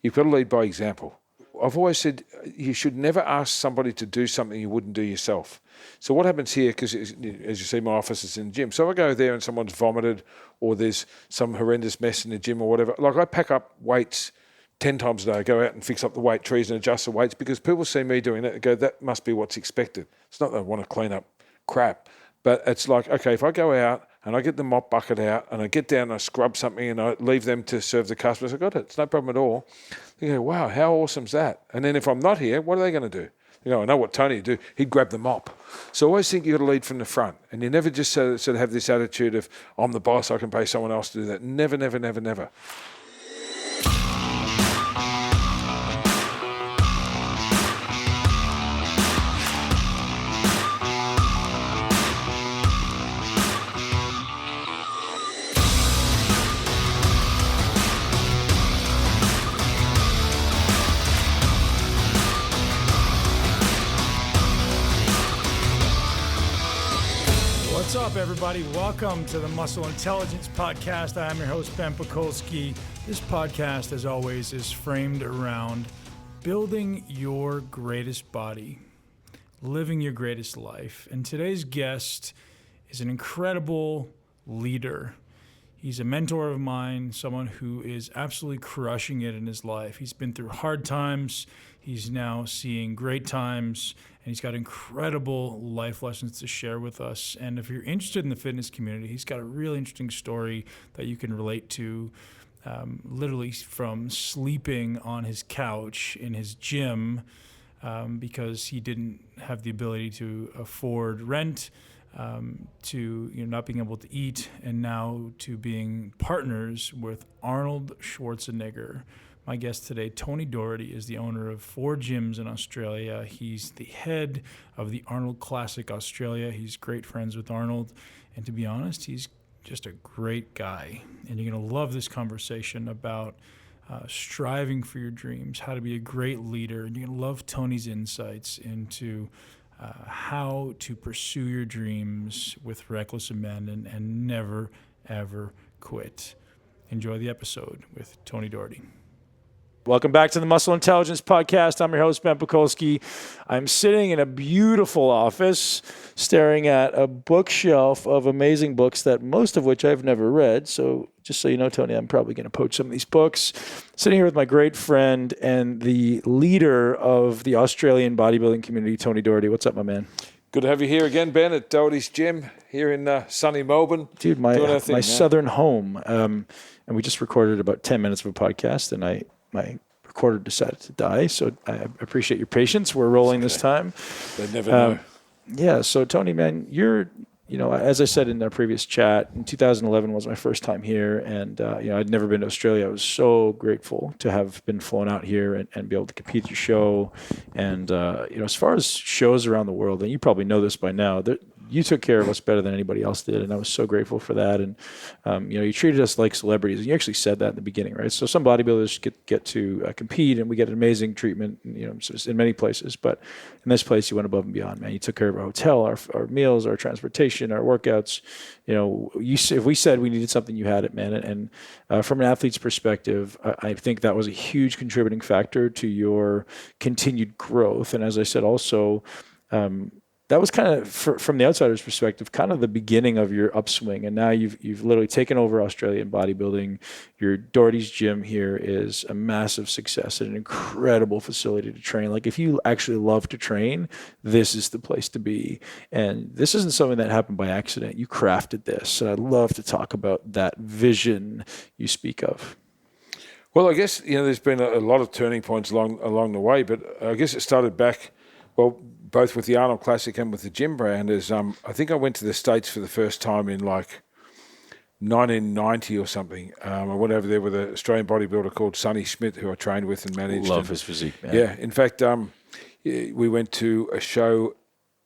you've got to lead by example. I've always said you should never ask somebody to do something you wouldn't do yourself. So what happens here, because as you see, my office is in the gym. So if I go there and someone's vomited or there's some horrendous mess in the gym or whatever, like I pack up weights 10 times a day. I go out and fix up the weight trees and adjust the weights because people see me doing that and go, that must be what's expected. It's not that I want to clean up crap, but it's like, okay, if I go out and I get the mop bucket out and I get down and I scrub something and I leave them to serve the customers, I got it. It's no problem at all. They go, wow, how awesome's that? And then if I'm not here, what are they going to do? You know, I know what Tony would do. He'd grab the mop. So I always think you've got to lead from the front. And you never just sort of have this attitude of, I'm the boss, I can pay someone else to do that. Never, never, never, never. What's up, everybody? Welcome to the Muscle Intelligence Podcast. I am your host, Ben Pakulski. This podcast, as always, is framed around building your greatest body, living your greatest life. And today's guest is an incredible leader. He's a mentor of mine, someone who is absolutely crushing it in his life. He's been through hard times. He's now seeing great times, and he's got incredible life lessons to share with us. And if you're interested in the fitness community, he's got a really interesting story that you can relate to, literally from sleeping on his couch in his gym because he didn't have the ability to afford rent, to not being able to eat, and now to being partners with Arnold Schwarzenegger. My guest today, Tony Doherty, is the owner of 4 gyms in Australia. He's the head of the Arnold Classic Australia. He's great friends with Arnold. And to be honest, he's just a great guy. And you're going to love this conversation about striving for your dreams, how to be a great leader. And you're going to love Tony's insights into how to pursue your dreams with reckless abandon and never, ever quit. Enjoy the episode with Tony Doherty. Welcome back to the Muscle Intelligence Podcast. I'm your host, Ben Pakulski. I'm sitting in a beautiful office staring at a bookshelf of amazing books that most of which I've never read. So just so you know, Tony, I'm probably going to poach some of these books. Sitting here with my great friend and the leader of the Australian bodybuilding community, Tony Doherty. What's up, my man? Good to have you here again, Ben, at Doherty's Gym here in sunny Melbourne. Dude, my southern home. And we just recorded about 10 minutes of a podcast, and my recorder decided to die, so I appreciate your patience. We're rolling this time. They never know. Yeah, so Tony, man, you're, as I said in our previous chat, in 2011 was my first time here, and, I'd never been to Australia. I was so grateful to have been flown out here and be able to compete at your show. And, as far as shows around the world, and you probably know this by now, you took care of us better than anybody else did, and I was so grateful for that. And you treated us like celebrities, and you actually said that in the beginning, right? So some bodybuilders get to compete, and we get amazing treatment, in many places. But in this place, you went above and beyond, man. You took care of our hotel, our meals, our transportation, our workouts. If we said we needed something, you had it, man. And from an athlete's perspective, I think that was a huge contributing factor to your continued growth. And as I said, also. That was kind of, from the outsider's perspective, kind of the beginning of your upswing. And now you've literally taken over Australian bodybuilding. Your Doherty's Gym here is a massive success and an incredible facility to train. Like, if you actually love to train, this is the place to be. And this isn't something that happened by accident. You crafted this. And I'd love to talk about that vision you speak of. Well, I guess, there's been a lot of turning points along the way, but I guess it started back, both with the Arnold Classic and with the gym brand. Is I think I went to the States for the first time in like 1990 or something. I went over there with an Australian bodybuilder called Sonny Schmidt, who I trained with and managed. Love his physique, man. Yeah, in fact, we went to a show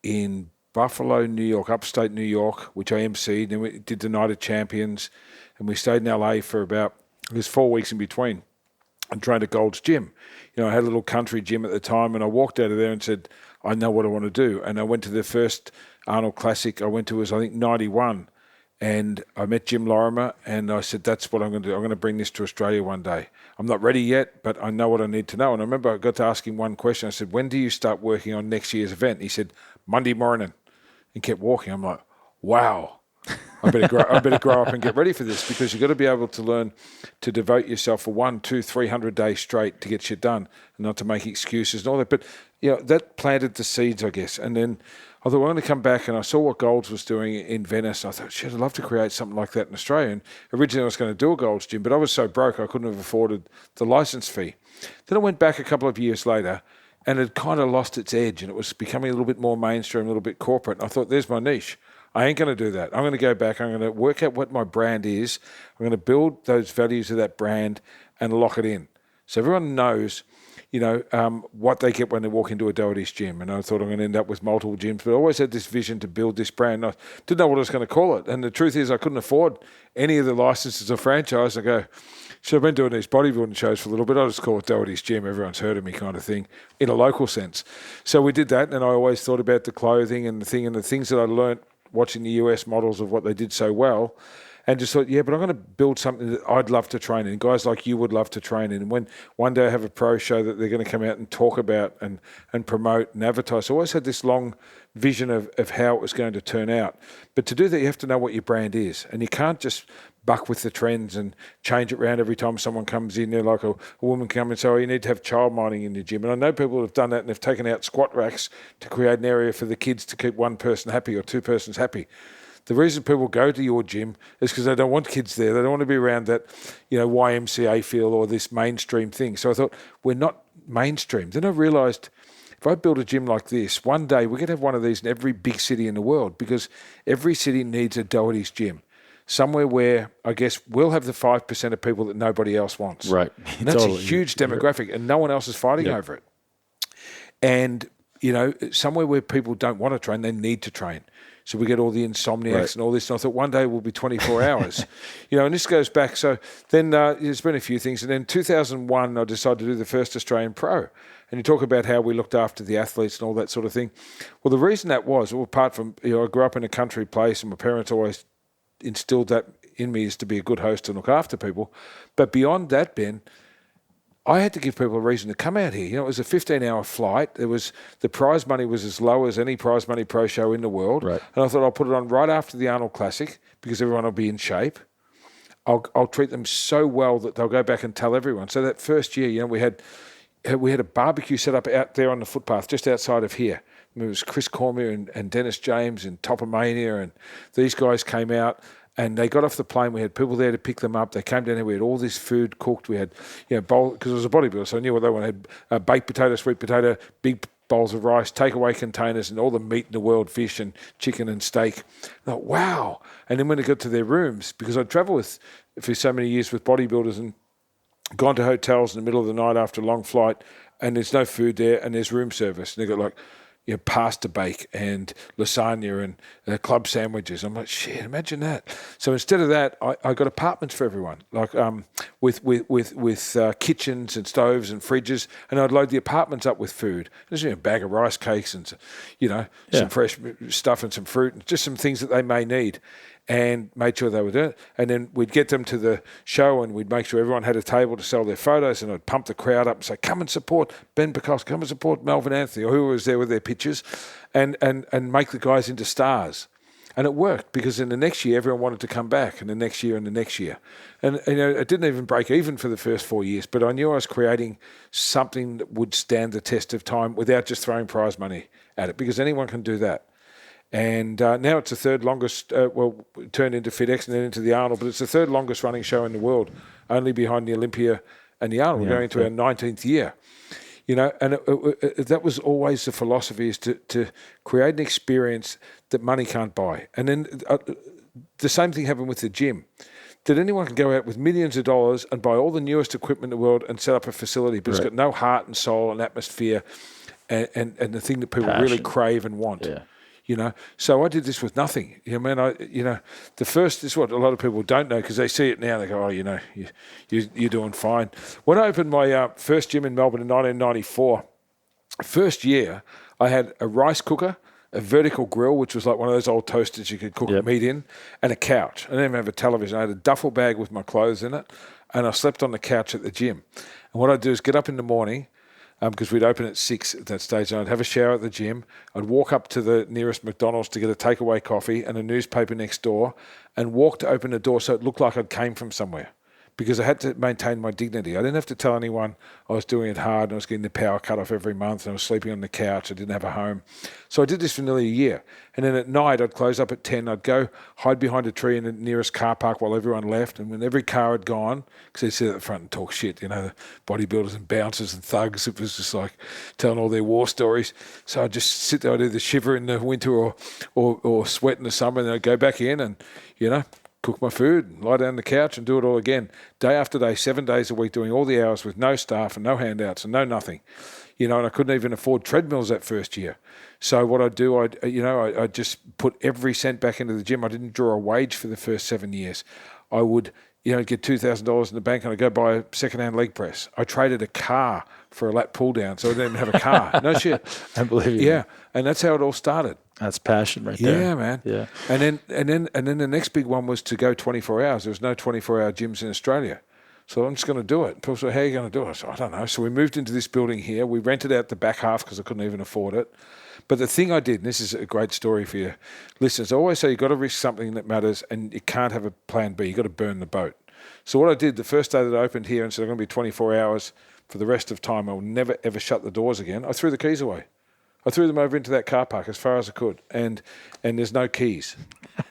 in Buffalo, New York, upstate New York, which I emceed, and we did the Night of Champions, and we stayed in LA for about, it was 4 weeks in between, and trained at Gold's Gym. I had a little country gym at the time, and I walked out of there and said, I know what I want to do. And I went to the first Arnold Classic I went to was, I think, 91. And I met Jim Lorimer, and I said, that's what I'm going to do. I'm going to bring this to Australia one day. I'm not ready yet, but I know what I need to know. And I remember I got to ask him one question. I said, when do you start working on next year's event? He said, Monday morning, and kept walking. I'm like, wow. I better grow up and get ready for this, because you've got to be able to learn to devote yourself for 100, 200, 300 days straight to get shit done, and not to make excuses and all that. But that planted the seeds, I guess. And then I thought, well, I'm going to come back, and I saw what Golds was doing in Venice. I thought, shit, I'd love to create something like that in Australia. And originally I was going to do a Golds gym, but I was so broke I couldn't have afforded the license fee. Then I went back a couple of years later, and it kind of lost its edge, and it was becoming a little bit more mainstream, a little bit corporate. And I thought, there's my niche. I ain't going to do that. I'm going to go back. I'm going to work out what my brand is. I'm going to build those values of that brand and lock it in. So everyone knows, what they get when they walk into a Doherty's gym. And I thought I'm going to end up with multiple gyms, but I always had this vision to build this brand. I didn't know what I was going to call it. And the truth is I couldn't afford any of the licenses or franchise. I go, so I've been doing these bodybuilding shows for a little bit. I'll just call it Doherty's Gym. Everyone's heard of me, kind of thing, in a local sense. So we did that, and I always thought about the clothing and the things that I learned watching the US models of what they did so well, and just thought, but I'm going to build something that I'd love to train in. Guys like you would love to train in. And when one day I have a pro show that they're going to come out and talk about and promote and advertise, I always had this long vision of how it was going to turn out. But to do that, you have to know what your brand is. And you can't just buck with the trends and change it around every time someone comes in there, like a woman come and say, you need to have child mining in your gym. And I know people have done that, and they've taken out squat racks to create an area for the kids to keep one person happy or two persons happy. The reason people go to your gym is because they don't want kids there. They don't want to be around that, YMCA feel or this mainstream thing. So I thought, we're not mainstream. Then I realised, if I build a gym like this, one day we're going to have one of these in every big city in the world, because every city needs a Doherty's gym. Somewhere where, I guess, we'll have the 5% of people that nobody else wants. Right. And that's totally a huge demographic, and no one else is fighting over it. And, somewhere where people don't want to train, they need to train. So we get all the insomniacs and all this. And I thought one day we'll be 24 hours. And this goes back. So then there's been a few things. And then 2001, I decided to do the first Australian Pro. And you talk about how we looked after the athletes and all that sort of thing. Well, the reason that was, apart from, I grew up in a country place, and my parents always instilled that in me, is to be a good host and look after people. But beyond that, Ben, I had to give people a reason to come out here. It was a 15-hour flight. The prize money was as low as any prize money pro show in the world. Right. And I thought I'll put it on right after the Arnold Classic, because everyone will be in shape. I'll treat them so well that they'll go back and tell everyone. So that first year, we had a barbecue set up out there on the footpath just outside of here. It was Chris Cormier and Dennis James and Topomania, and these guys came out. And they got off the plane. We had people there to pick them up. They came down here. We had all this food cooked. We had, bowl, because I was a bodybuilder, so I knew what they wanted. Had baked potato, sweet potato, big bowls of rice, takeaway containers, and all the meat in the world, fish and chicken and steak. I thought, wow. And then when they got to their rooms, because I'd travel for so many years with bodybuilders and gone to hotels in the middle of the night after a long flight, and there's no food there, and there's room service. And they got pasta bake and lasagna and club sandwiches. I'm like, shit, imagine that. So instead of that, I got apartments for everyone, with kitchens and stoves and fridges, and I'd load the apartments up with food. There's a bag of rice cakes and some fresh stuff and some fruit and just some things that they may need. And made sure they were doing it. And then we'd get them to the show, and we'd make sure everyone had a table to sell their photos, and I'd pump the crowd up and say, come and support Ben Bukowski, come and support Melvin Anthony, or whoever was there with their pictures, and make the guys into stars. And it worked, because in the next year, everyone wanted to come back, and the next year and the next year. And it didn't even break even for the first 4 years, but I knew I was creating something that would stand the test of time without just throwing prize money at it, because anyone can do that. And now it's the third longest, it turned into FitX and then into the Arnold, but it's the third longest running show in the world, only behind the Olympia and the Arnold. We're going into our 19th year. And that was always the philosophy, is to create an experience that money can't buy. And then the same thing happened with the gym. That anyone can go out with millions of dollars and buy all the newest equipment in the world and set up a facility, but it's got no heart and soul and atmosphere and the thing that people really crave and want. Yeah. So I did this with nothing. The first, this is what a lot of people don't know, because they see it now. They go, you're doing fine. When I opened my first gym in Melbourne in 1994, first year, I had a rice cooker, a vertical grill, which was like one of those old toasters you could cook meat in, and a couch. I didn't even have a television. I had a duffel bag with my clothes in it, and I slept on the couch at the gym. And what I'd do is get up in the morning, because we'd open at 6 at that stage, and I'd have a shower at the gym. I'd walk up to the nearest McDonald's to get a takeaway coffee and a newspaper next door, and walk to open the door so it looked like I'd came from somewhere, because I had to maintain my dignity. I didn't have to tell anyone I was doing it hard and I was getting the power cut off every month and I was sleeping on the couch. I didn't have a home. So I did this for nearly a year. And then at night, I'd close up at 10. I'd go hide behind a tree in the nearest car park while everyone left. And when every car had gone, because they'd sit at the front and talk shit, the bodybuilders and bouncers and thugs, it was just like telling all their war stories. So I'd just sit there, I'd either shiver in the winter or sweat in the summer, and then I'd go back in and, cook my food and lie down on the couch and do it all again, day after day, 7 days a week, doing all the hours with no staff and no handouts and no nothing. And I couldn't even afford treadmills that first year. So what I'd do, I'd just put every cent back into the gym. I didn't draw a wage for the first 7 years. I would, get $2,000 in the bank and I'd go buy a second-hand leg press. I traded a car for a lat pull down, so I didn't have a car. No shit. I believe you. Yeah, and that's how it all started. That's passion right there. Yeah, man. Yeah. And then the next big one was to go 24 hours. There was no 24-hour gyms in Australia. So I'm just going to do it. People said, how are you going to do it? I said, I don't know. So we moved into this building here. We rented out the back half because I couldn't even afford it. But the thing I did, and this is a great story for your listeners, I always say you've got to risk something that matters and you can't have a plan B. You've got to burn the boat. So what I did the first day that I opened here and said I'm going to be 24 hours for the rest of time, I will never, ever shut the doors again, I threw the keys away. I threw them over into that car park as far as I could, and there's no keys.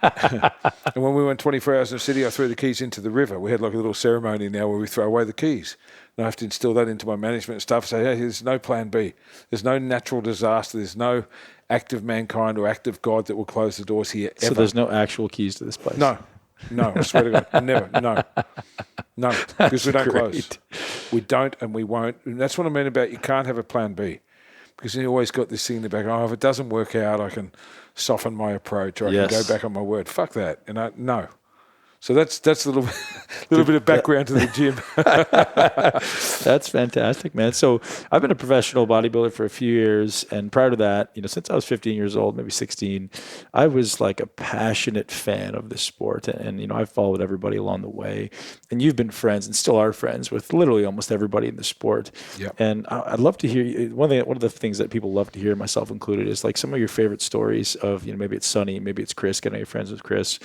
And when we went 24 hours in the city, I threw the keys into the river. We had like a little ceremony now where we throw away the keys. And I have to instill that into my management staff, say, hey, there's no plan B. There's no natural disaster. There's no act of mankind or act of God that will close the doors here ever. So there's no actual keys to this place? No, I swear to God, never, no, because we don't close. We don't and we won't. And that's what I mean about you can't have a plan B. Because you always got this thing in the back, if it doesn't work out, I can soften my approach or I can go back on my word. Fuck that. No. So that's a little bit of background to the gym. That's fantastic, man. So I've been a professional bodybuilder for a few years, and prior to that, since I was 15 years old, maybe 16, I was like a passionate fan of this sport, and I've followed everybody along the way. And you've been friends and still are friends with literally almost everybody in the sport. Yep. And I'd love to hear you. One of the things that people love to hear, myself included, is like some of your favorite stories of maybe it's Sonny, maybe it's Chris. I know you're friends with Chris.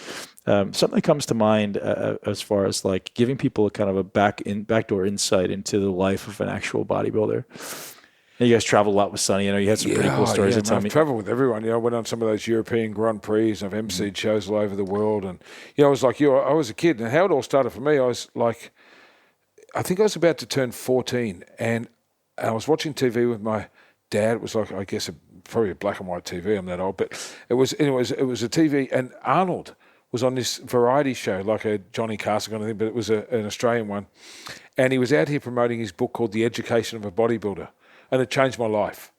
Something that comes to mind as far as like giving people a kind of a backdoor insight into the life of an actual bodybuilder. And you guys travel a lot with Sonny. I know you had some pretty cool stories to tell me. I've traveled with everyone. I went on some of those European Grand Prix. I've emceed shows all over the world. And, I was like you. I was a kid. And how it all started for me, I was like, I think I was about to turn 14. And I was watching TV with my dad. It was like, I guess, probably a black and white TV. I'm that old. But it was a TV. And Arnold was on this variety show, like a Johnny Carson kind of thing, but it was an Australian one. And he was out here promoting his book called The Education of a Bodybuilder. And it changed my life.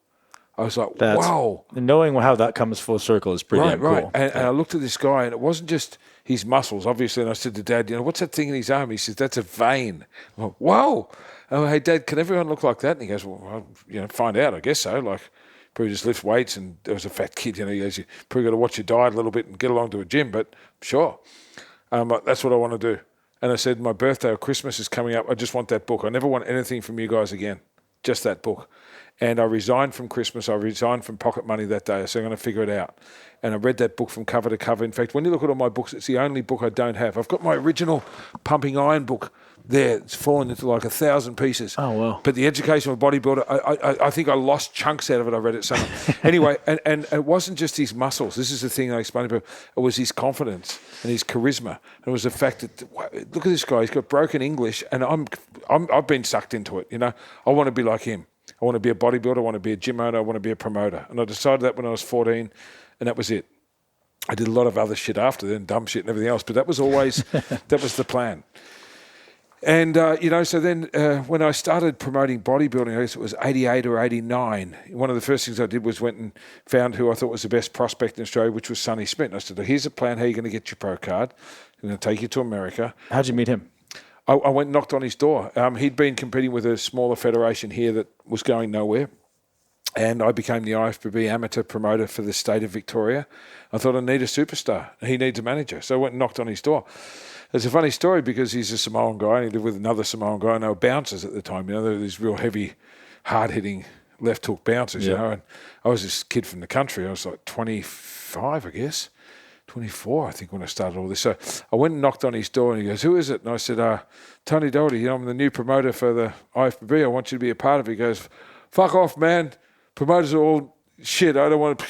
I was like, wow. Knowing how that comes full circle is pretty damn cool. And I looked at this guy, and it wasn't just his muscles, obviously. And I said to Dad, what's that thing in his arm? He says, that's a vein. I'm like, whoa. Oh, hey, Dad, can everyone look like that? And he goes, well, find out, I guess so. Like, probably just lift weights, and there was a fat kid, he goes, you probably got to watch your diet a little bit and get along to a gym, but sure. That's what I want to do. And I said, my birthday or Christmas is coming up. I just want that book. I never want anything from you guys again, just that book. And I resigned from Christmas. I resigned from pocket money that day. I said, I'm going to figure it out. And I read that book from cover to cover. In fact, when you look at all my books, it's the only book I don't have. I've got my original Pumping Iron book there. It's fallen into like 1,000 pieces. Oh, wow. But the Education of a Bodybuilder, I think I lost chunks out of it. I read it somewhere. Anyway, and it wasn't just his muscles. This is the thing I explained to people. It was his confidence and his charisma. And it was the fact that, look at this guy. He's got broken English, and I've been sucked into it. I want to be like him. I want to be a bodybuilder. I want to be a gym owner. I want to be a promoter. And I decided that when I was 14, and that was it. I did a lot of other shit after then, dumb shit and everything else, but that was always, that was the plan. And, so then when I started promoting bodybuilding, I guess it was 88 or 89, one of the first things I did was went and found who I thought was the best prospect in Australia, which was Sonny Smith. And I said, here's a plan how you're going to get your pro card. I'm going to take you to America. How'd you meet him? I went and knocked on his door. He'd been competing with a smaller federation here that was going nowhere. And I became the IFBB amateur promoter for the state of Victoria. I thought I need a superstar. He needs a manager. So I went and knocked on his door. It's a funny story because he's a Samoan guy and he lived with another Samoan guy and they were bouncers at the time. You know, they were these real heavy, hard-hitting left hook bouncers, you know. And I was this kid from the country. I was like 25, I guess. 24, I think, when I started all this. So I went and knocked on his door and he goes, "Who is it?" And I said, "Tony Doherty, you know, I'm the new promoter for the IFBB. I want you to be a part of it." He goes, "Fuck off, man. Promoters are all shit. I don't want to..."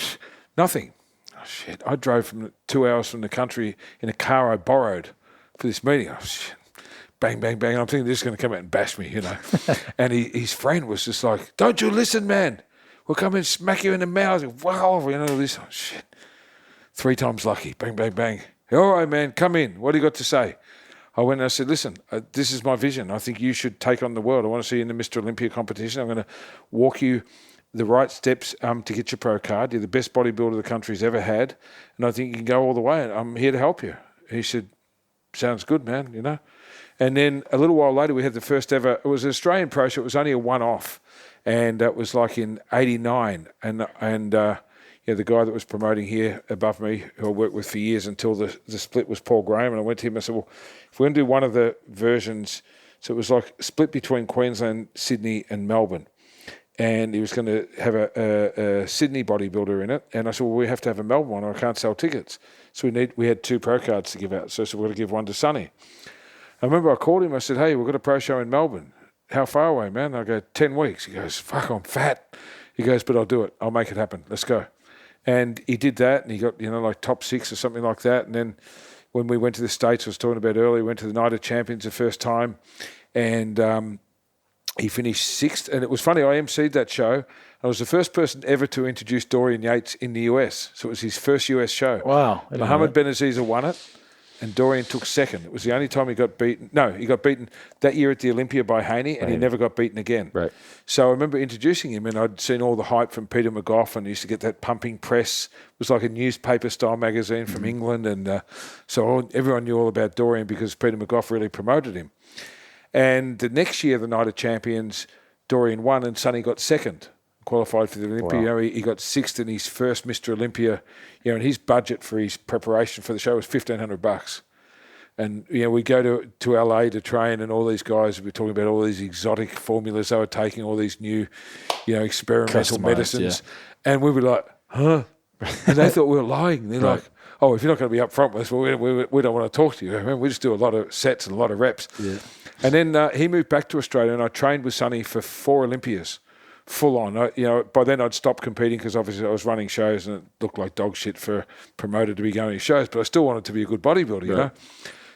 Nothing. Oh, shit. I drove from 2 hours from the country in a car I borrowed for this meeting. Oh, shit. Bang, bang, bang. I'm thinking this is going to come out and bash me, you know. And his friend was just like, "Don't you listen, man. We'll come and smack you in the mouth." Wow, you know, this. Oh, shit. 3 times lucky. Bang, bang, bang. "All right, man, come in. What do you got to say?" I went and I said, "Listen, this is my vision. I think you should take on the world. I want to see you in the Mr. Olympia competition. I'm going to walk you the right steps to get your pro card. You're the best bodybuilder the country's ever had, and I think you can go all the way, and I'm here to help you." He said, "Sounds good, man," you know. And then a little while later, we had the first ever, it was an Australian pro show. It was only a one-off, and it was like in 89, and the guy that was promoting here above me, who I worked with for years until the split, was Paul Graham. And I went to him and I said, "Well, if we're going to do one of the versions," so it was like split between Queensland, Sydney and Melbourne. And he was going to have a Sydney bodybuilder in it. And I said, "Well, we have to have a Melbourne one or I can't sell tickets." So we had 2 pro cards to give out. So I said, "We're going to give one to Sonny." I remember I called him. I said, "Hey, we've got a pro show in Melbourne. How far away, man?" I go, 10 weeks. He goes, "Fuck, I'm fat." He goes, "But I'll do it. I'll make it happen. Let's go." And he did that, and he got, you know, like top 6 or something like that. And then when we went to the States, I was talking about earlier, went to the Night of Champions the first time, and he finished 6th. And it was funny, I emceed that show. I was the first person ever to introduce Dorian Yates in the US. So it was his first US show. Wow. Mohammed Benaziza won it, and Dorian took 2nd. It was the only time he got beaten. No, he got beaten that year at the Olympia by Haney, and he never got beaten again. Right. So I remember introducing him, and I'd seen all the hype from Peter McGough, and he used to get that pumping press. It was like a newspaper-style magazine from England, and so everyone knew all about Dorian because Peter McGough really promoted him. And the next year, the Night of Champions, Dorian won, and Sonny got 2nd. Qualified for the Olympia. Wow. You know, he got 6th in his first Mr. Olympia. You know, and his budget for his preparation for the show was $1,500. And you know, we go to LA to train, and all these guys were talking about all these exotic formulas they were taking, all these new, you know, experimental medicines, and we were like, "Huh?" And they thought we were lying. They're like, "Oh, if you're not going to be upfront with us, well, we don't want to talk to you." I mean, we just do a lot of sets and a lot of reps. Yeah. And then he moved back to Australia, and I trained with Sonny for 4 Olympias. Full on. By then I'd stopped competing because obviously I was running shows and it looked like dog shit for a promoter to be going to shows, but I still wanted to be a good bodybuilder, you know.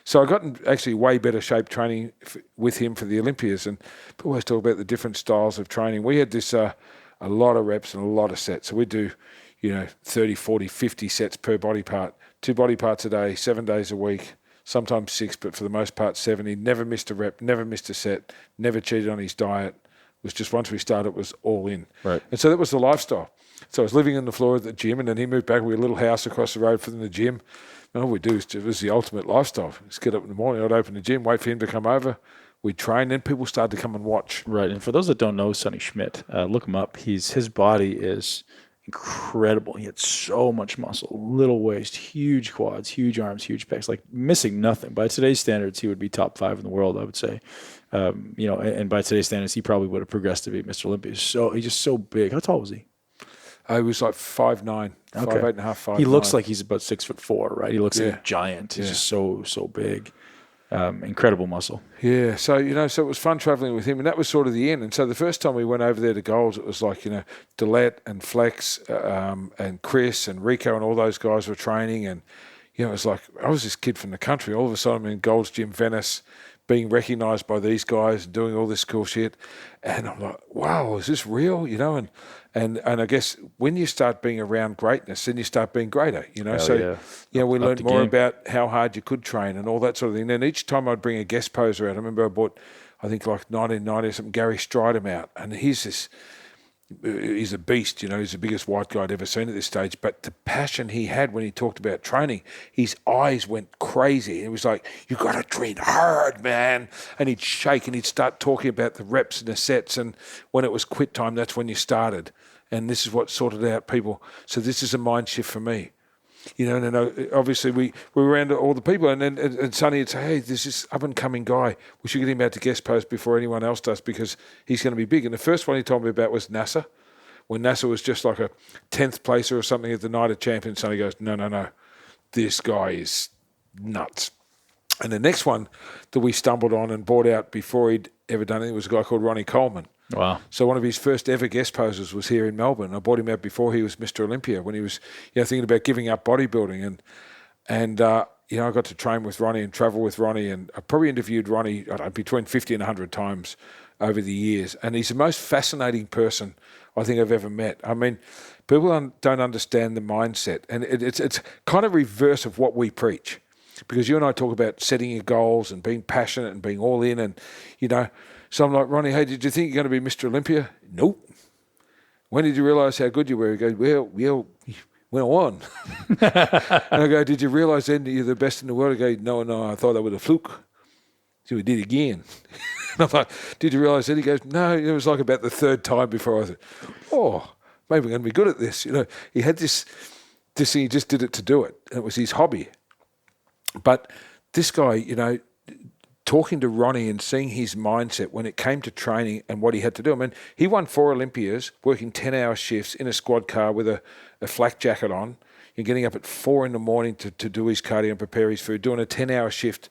So I got in actually way better shape training with him for the Olympias, and people always talk about the different styles of training. We had this a lot of reps and a lot of sets. So we'd do, 30, 40, 50 sets per body part, 2 body parts a day, 7 days a week, sometimes 6, but for the most part 7. He never missed a rep, never missed a set, never cheated on his diet. It was just once we started, it was all in. Right. And so that was the lifestyle. So I was living on the floor of the gym, and then he moved back. We had a little house across the road from the gym. And all we do it was the ultimate lifestyle. Just get up in the morning, I'd open the gym, wait for him to come over. We'd train, then people started to come and watch. Right. And for those that don't know Sonny Schmidt, look him up. His body is incredible. He had so much muscle, little waist, huge quads, huge arms, huge pecs, like missing nothing. By today's standards, he would be top 5 in the world, I would say. And by today's standards, he probably would have progressed to be Mr. Olympia. So he's just so big. How tall was he? He was like 5'9", 5'8.5", 5'9". He looks like he's about 6'4", right? He looks like a giant. He's just so big. Incredible muscle. Yeah, so so it was fun traveling with him, and that was sort of the end. And so the first time we went over there to Goals, it was like Dillette and Flex and Chris and Rico and all those guys were training, and it was like I was this kid from the country. All of a sudden, I'm in Gold's Gym Venice, being recognised by these guys, doing all this cool shit, and I'm like, wow, is this real? And I guess when you start being around greatness, then you start being greater, So, we learned more about how hard you could train and all that sort of thing. And each time I'd bring a guest poser out, I remember I bought, I think like 1990 or something, Gary Stridham out. And he's this, he's a beast, he's the biggest white guy I'd ever seen at this stage. But the passion he had when he talked about training, his eyes went crazy. It was like, you got to train hard, man. And he'd shake and he'd start talking about the reps and the sets. And when it was quit time, that's when you started. And this is what sorted out people. So this is a mind shift for me. And obviously we were around all the people, and Sonny would say, hey, there's this up-and-coming guy. We should get him out to guest post before anyone else does because he's going to be big. And the first one he told me about was NASA. When NASA was just like a 10th placer or something at the Night of Champions, Sonny goes, no, this guy is nuts. And the next one that we stumbled on and bought out before he'd ever done it was a guy called Ronnie Coleman. Wow. So one of his first ever guest poses was here in Melbourne. I bought him out before he was Mr. Olympia, when he was thinking about giving up bodybuilding. And I got to train with Ronnie and travel with Ronnie, and I probably interviewed Ronnie between 50 and 100 times over the years. And he's the most fascinating person I think I've ever met. I mean, people don't understand the mindset. And it's kind of reverse of what we preach. Because you and I talk about setting your goals and being passionate and being all in and, So I'm like, Ronnie, hey, did you think you're going to be Mr. Olympia? Nope. When did you realise how good you were? He goes, well, when I won. And I go, did you realise then that you're the best in the world? I go, no, I thought that was a fluke. So we did it again. And I'm like, did you realise that? He goes, no, it was like about the third time before I said, oh, maybe we're going to be good at this. He had this thing, he just did it to do it. And it was his hobby. But this guy, talking to Ronnie and seeing his mindset when it came to training and what he had to do. I mean, he won 4 Olympias, working 10-hour shifts in a squad car with a flak jacket on. You're getting up at 4 a.m. to do his cardio and prepare his food, doing a 10-hour shift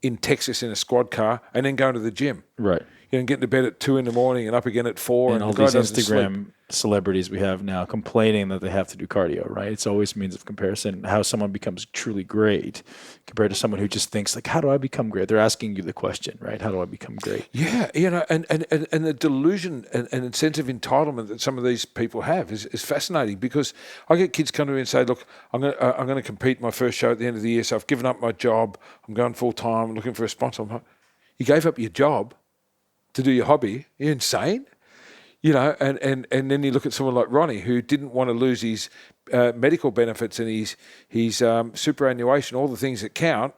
in Texas in a squad car, and then going to the gym. Right. And getting to bed at 2 a.m. and up again at 4. And all these Instagram celebrities we have now complaining that they have to do cardio, right? It's always means of comparison. How someone becomes truly great compared to someone who just thinks, like, how do I become great? They're asking you the question, right? How do I become great? Yeah, and the delusion and sense of entitlement that some of these people have is fascinating, because I get kids come to me and say, look, I'm going to compete my first show at the end of the year, so I've given up my job, I'm going full-time, looking for a sponsor. I'm like, you gave up your job to do your hobby? You're insane. And then you look at someone like Ronnie, who didn't want to lose his medical benefits and his superannuation, all the things that count,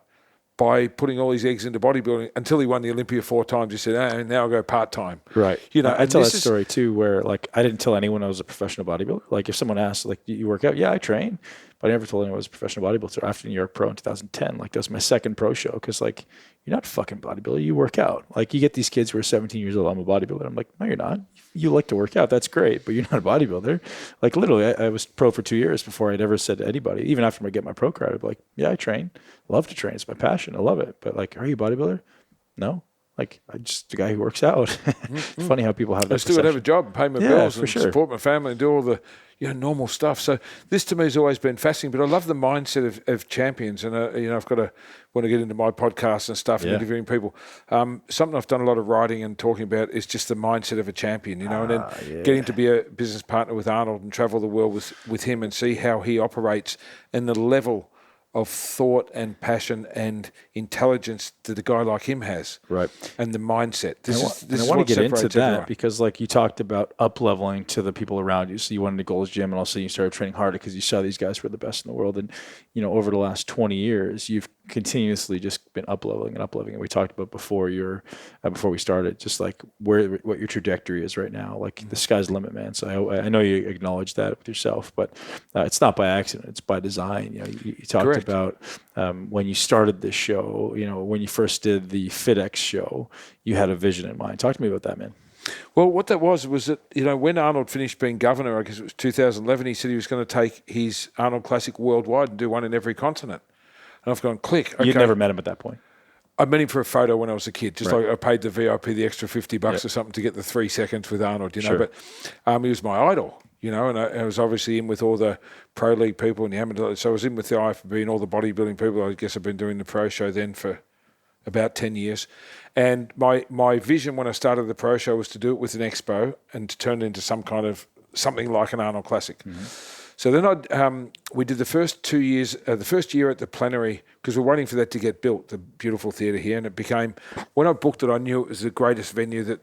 by putting all his eggs into bodybuilding until he won the Olympia 4 times. He said, now I'll go part-time. Right. I tell that story too, where I didn't tell anyone I was a professional bodybuilder. Like if someone asked, do you work out? Yeah, I train. But I never told anyone I was a professional bodybuilder. So after New York Pro in 2010, that was my second pro show. Because you're not a fucking bodybuilder. You work out. You get these kids who are 17 years old. I'm a bodybuilder. I'm like, no, you're not. You like to work out. That's great. But you're not a bodybuilder. Literally, I was pro for 2 years before I'd ever said to anybody, even after I get my pro card, I'd be like, yeah, I train. Love to train. It's my passion. I love it. But are you a bodybuilder? No. I'm just a guy who works out. It's funny how people have that. I still got to have a job and pay my bills and support my family and do all the normal stuff. So this to me has always been fascinating. But I love the mindset of champions. And I've got to want to get into my podcast and stuff and interviewing people. Something I've done a lot of writing and talking about is just the mindset of a champion. And then getting to be a business partner with Arnold and travel the world with him and see how he operates and the level of thought and passion and intelligence that a guy like him has. Right. And the mindset. I want to get into that everyone. Because you talked about up-leveling to the people around you. So you went into Gold's Gym and all of a sudden you started training harder because you saw these guys were the best in the world. And, over the last 20 years, you've continuously just been up-leveling and up-leveling. And we talked about before we started, just what your trajectory is right now. The sky's the limit, man. So I know you acknowledge that with yourself, but it's not by accident. It's by design. You talked Correct. About when you started this show, when you first did the FitX show, you had a vision in mind. Talk to me about that, man. Well, what that was that, when Arnold finished being governor, I guess it was 2011, he said he was going to take his Arnold Classic worldwide and do one in every continent. And I've gone, click. Okay. You'd never met him at that point? I met him for a photo when I was a kid. Just I paid the VIP the extra $50 or something to get the 3 seconds with Arnold, Sure. But he was my idol. And I was obviously in with all the pro league people and the amateur. So I was in with the IFB and all the bodybuilding people. I guess I've been doing the pro show then for about 10 years. And my vision when I started the pro show was to do it with an expo and to turn it into something like an Arnold Classic. Mm-hmm. So then we did the first 2 years, the first year at the Plenary, because we're waiting for that to get built, the beautiful theatre here. And it became, when I booked it, I knew it was the greatest venue that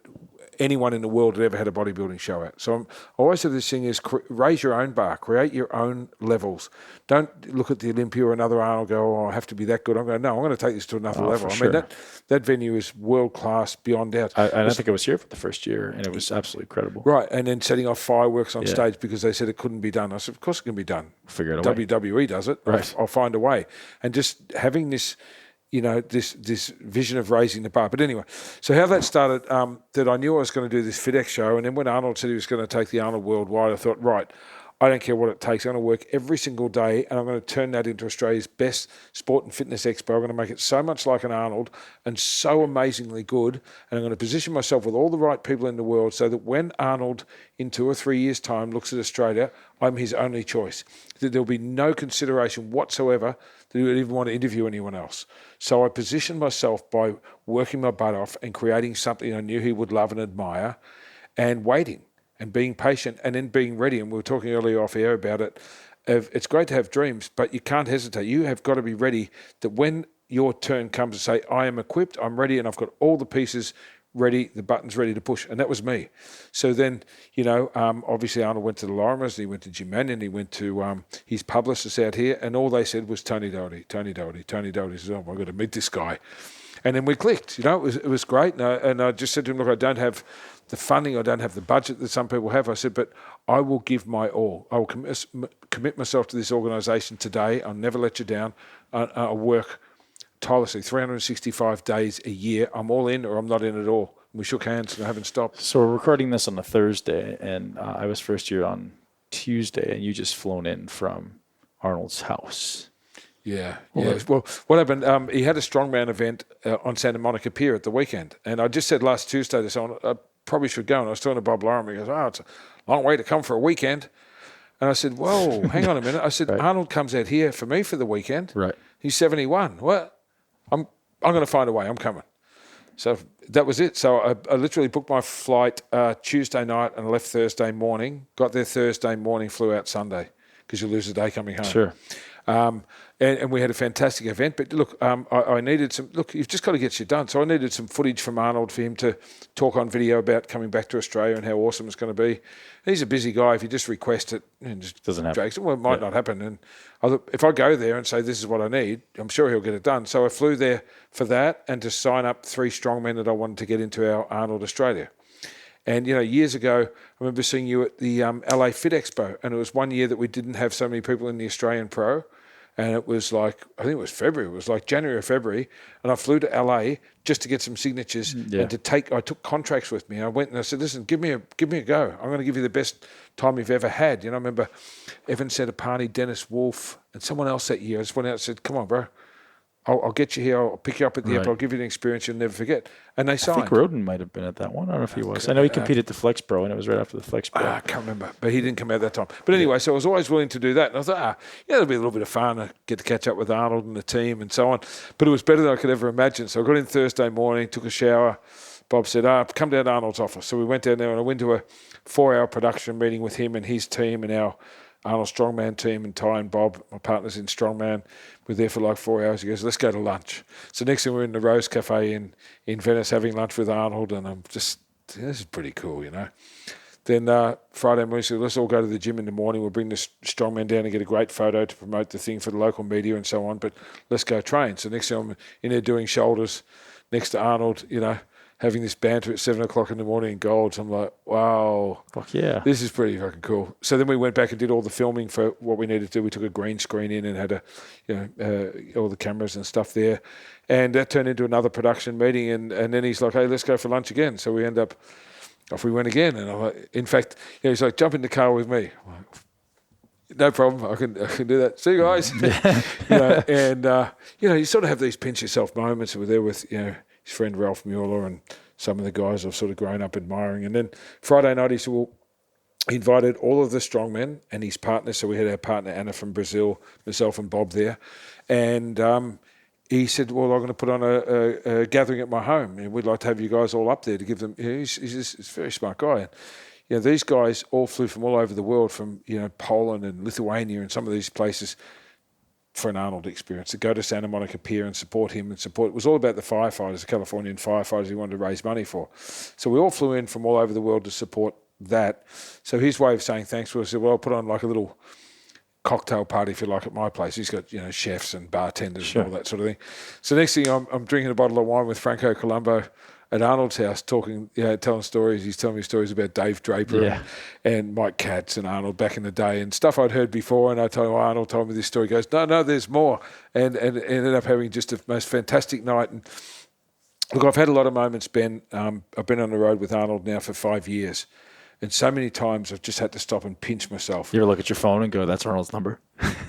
anyone in the world had ever had a bodybuilding show at. So I always have this thing is raise your own bar, create your own levels. Don't look at the Olympia or another Arnold, go, oh, I have to be that good. I'm going, no, I'm going to take this to another level. I mean, that venue is world-class beyond doubt. I think I was here for the first year, and it was absolutely incredible. Right, and then setting off fireworks on stage because they said it couldn't be done. I said, of course it can be done. Figure it out. WWE does it. Right. I'll find a way. And just having this, this vision of raising the bar. But anyway, so how that started, that I knew I was going to do this FitX show, and then when Arnold said he was going to take the Arnold worldwide, I thought, right, I don't care what it takes. I'm going to work every single day, and I'm going to turn that into Australia's best sport and fitness expo. I'm going to make it so much like an Arnold and so amazingly good, and I'm going to position myself with all the right people in the world so that when Arnold, in 2 or 3 years' time, looks at Australia, I'm his only choice. That there'll be no consideration whatsoever that he would even want to interview anyone else. So I positioned myself by working my butt off and creating something I knew he would love and admire, and waiting and being patient and then being ready. And we were talking earlier off air about it. It's great to have dreams, but you can't hesitate. You have got to be ready that when your turn comes to say, I am equipped, I'm ready, and I've got all the pieces ready, the buttons ready to push. And that was me. So then, obviously Arnold went to the Lorimers, he went to Jim Mannion, he went to his publicists out here, and all they said was Tony Doherty. Tony says, oh, I've got to meet this guy. And then we clicked. It was great. And I just said to him, look, I don't have the funding, I don't have the budget that some people have. I said, but I will give my all. I will commit myself to this organisation today. I'll never let you down. I'll work tirelessly, 365 days a year. I'm all in or I'm not in at all. We shook hands and I haven't stopped. So we're recording this on a Thursday, and I was first year on Tuesday, and you just flown in from Arnold's house. Yeah. Well, what happened, he had a strongman event on Santa Monica Pier at the weekend. And I just said last Tuesday to someone, I probably should go. And I was talking to Bob Lorimer. He goes, it's a long way to come for a weekend. And I said, whoa, hang on a minute. I said, right. Arnold comes out here for me for the weekend. Right. He's 71. What? I'm going to find a way. I'm coming. So that was it. So I literally booked my flight Tuesday night and left Thursday morning. Got there Thursday morning, flew out Sunday because you lose a day coming home. Sure. And we had a fantastic event. But look, I needed some. Look, you've just got to get shit done. So I needed some footage from Arnold for him to talk on video about coming back to Australia and how awesome it's going to be. He's a busy guy. If you just request it, and just doesn't happen. Well, it might not happen. And if I go there and say this is what I need, I'm sure he'll get it done. So I flew there for that and to sign up 3 strongmen that I wanted to get into our Arnold Australia. And, years ago, I remember seeing you at the LA Fit Expo, and it was one year that we didn't have so many people in the Australian Pro. And it was like, I think it was February. It was like January or February. And I flew to LA just to get some signatures and I took contracts with me. I went and I said, listen, give me a go. I'm going to give you the best time you've ever had. I remember Evan Centopani, Dennis Wolf, and someone else that year. I just went out and said, come on, bro. I'll get you here. I'll pick you up at the airport. I'll give you an experience you'll never forget. And they signed. I think Roden might have been at that one. I don't know if he was. I know he competed at the Flex Pro, and it was right after the Flex Pro. I can't remember, but he didn't come out that time. But anyway, so I was always willing to do that. And I thought, it'll be a little bit of fun. I get to catch up with Arnold and the team and so on. But it was better than I could ever imagine. So I got in Thursday morning, took a shower. Bob said, come down to Arnold's office. So we went down there, and I went to a 4-hour production meeting with him and his team and our Arnold Strongman team, and Ty and Bob, my partners in Strongman, were there for like 4 hours. He goes, let's go to lunch. So next thing we're in the Rose Cafe in Venice having lunch with Arnold, and I'm just, this is pretty cool, Then Friday morning, we said, let's all go to the gym in the morning. We'll bring the strongman down and get a great photo to promote the thing for the local media and so on, but let's go train. So next thing I'm in there doing shoulders next to Arnold, having this banter at 7 o'clock in the morning in Golds. I'm like, wow. Fuck yeah. This is pretty fucking cool. So then we went back and did all the filming for what we needed to do. We took a green screen in and had all the cameras and stuff there. And that turned into another production meeting. And then he's like, hey, let's go for lunch again. So we end up, off we went again. And I'm like, in fact, he's like, jump in the car with me. I'm like, no problem. I can do that. See you guys. You sort of have these pinch yourself moments. We're there with, his friend Ralph Mueller and some of the guys I've sort of grown up admiring. And then Friday night he said, he invited all of the strongmen and his partners. So we had our partner Anna from Brazil, myself and Bob there. And he said, well, I'm going to put on a gathering at my home. And we'd like to have you guys all up there to give them, he's a very smart guy. And, these guys all flew from all over the world, from, Poland and Lithuania and some of these places, for an Arnold experience, to go to Santa Monica Pier and support him and support. It was all about the firefighters, the Californian firefighters he wanted to raise money for. So we all flew in from all over the world to support that. So his way of saying thanks was, well, I'll put on like a little cocktail party, if you like, at my place. He's got, chefs and bartenders and all that sort of thing. So next thing I'm drinking a bottle of wine with Franco Colombo at Arnold's house, talking, telling stories. He's telling me stories about Dave Draper and Mike Katz and Arnold back in the day and stuff I'd heard before. And I told him, Arnold told me this story. He goes, no, there's more. And ended up having just a most fantastic night. And look, I've had a lot of moments, Ben. I've been on the road with Arnold now for 5 years. And so many times I've just had to stop and pinch myself. You ever look at your phone and go, that's Arnold's number?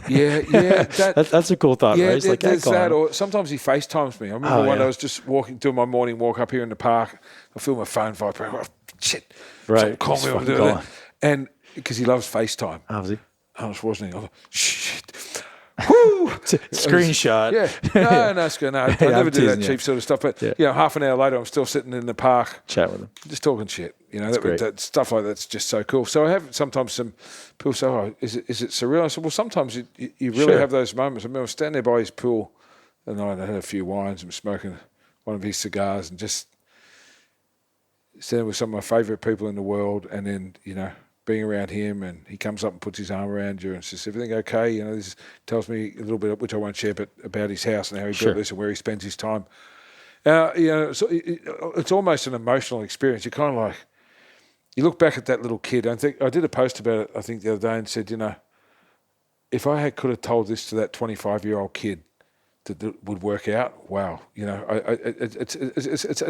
Yeah. That's a cool thought, right? It's like, there's that. Or sometimes he FaceTimes me. I remember I was just doing my morning walk up here in the park. I feel my phone vibrate. Oh, shit. Right. Call me. I'm doing that. And because he loves FaceTime. Oh, was he? Arnold Schwarzenegger. I was like, shit. Woo! Screenshot. No. I never do that cheap sort of stuff. But half an hour later, I'm still sitting in the park, chat with him, just talking shit. That stuff like that's just so cool. So I have sometimes some people say, "Oh, is it surreal?" I said, "Well, sometimes you really have those moments." I remember I was standing there by his pool, and I had a few wines and smoking one of his cigars, and just standing with some of my favourite people in the world, and then being around him, and he comes up and puts his arm around you and says, "Everything okay?" This tells me a little bit, which I won't share, but about his house and how he built this and where he spends his time. So it's almost an emotional experience. You're kind of like, you look back at that little kid. I did a post about it, I think the other day, and said, if I could have told this to that 25-year-old kid that would work out, wow. It's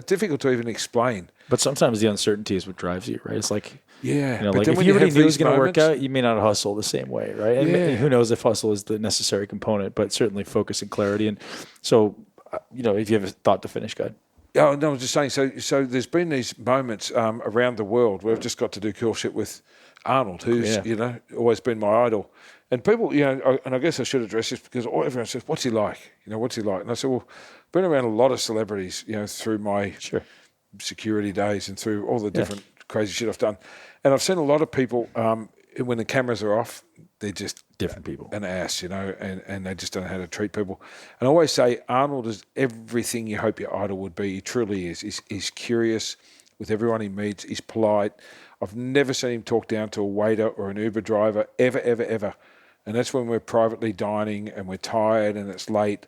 difficult to even explain. But sometimes the uncertainty is what drives you, right? It's like, but like then if when you you already have knew it was these going to work moments- out, you may not hustle the same way, right? And who knows if hustle is the necessary component, but certainly focus and clarity. And so, if you have a thought to finish, go ahead. Oh, no, I was just saying, so there's been these moments around the world where I've just got to do cool shit with Arnold, who's, always been my idol. And people, and I guess I should address this because everyone says, what's he like? What's he like? And I said, well, I've been around a lot of celebrities, through my security days and through all the different crazy shit I've done. And I've seen a lot of people, when the cameras are off, they're just different people, an ass, and they just don't know how to treat people. And I always say Arnold is everything you hope your idol would be. He truly is. He's curious with everyone he meets. He's polite. I've never seen him talk down to a waiter or an Uber driver, ever, ever, ever. And that's when we're privately dining and we're tired and it's late.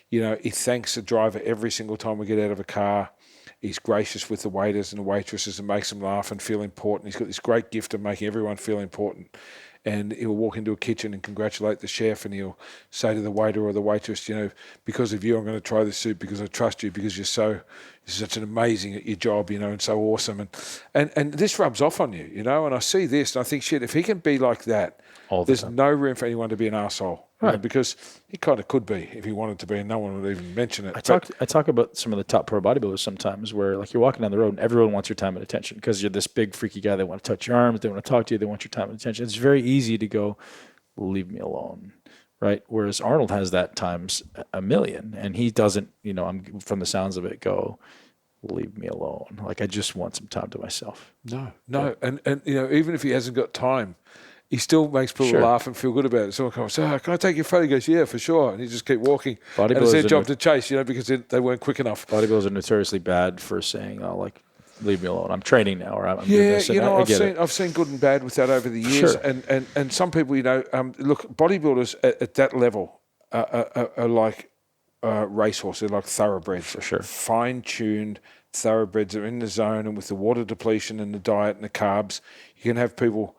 He thanks the driver every single time we get out of a car. He's gracious with the waiters and the waitresses and makes them laugh and feel important. He's got this great gift of making everyone feel important. And he'll walk into a kitchen and congratulate the chef, and he'll say to the waiter or the waitress, because of you, I'm going to try this soup because I trust you, because you're such an amazing at your job, and so awesome. And this rubs off on you, and I see this and I think, shit, if he can be like that, there's no room for anyone to be an arsehole. Right. Because he kind of could be if he wanted to be, and no one would even mention it. I talk about some of the top pro bodybuilders sometimes where, like, you're walking down the road and everyone wants your time and attention because you're this big freaky guy. They want to touch your arms. They want to talk to you. They want your time and attention. It's very easy to go, leave me alone, right? Whereas Arnold has that times a million, and he doesn't, I'm from the sounds of it, go, leave me alone. Like, I just want some time to myself. No. And even if he hasn't got time, he still makes people laugh and feel good about it. Someone comes, can I take your photo? He goes, yeah, for sure. And he just keep walking. And it's their job to chase, because they weren't quick enough. Bodybuilders are notoriously bad for saying, leave me alone. I'm training now, or I'm doing this. I've seen good and bad with that over the years. Sure. And some people, look, bodybuilders at that level are like racehorses. They're like thoroughbreds. For sure. Fine-tuned thoroughbreds are in the zone, and with the water depletion and the diet and the carbs, you can have people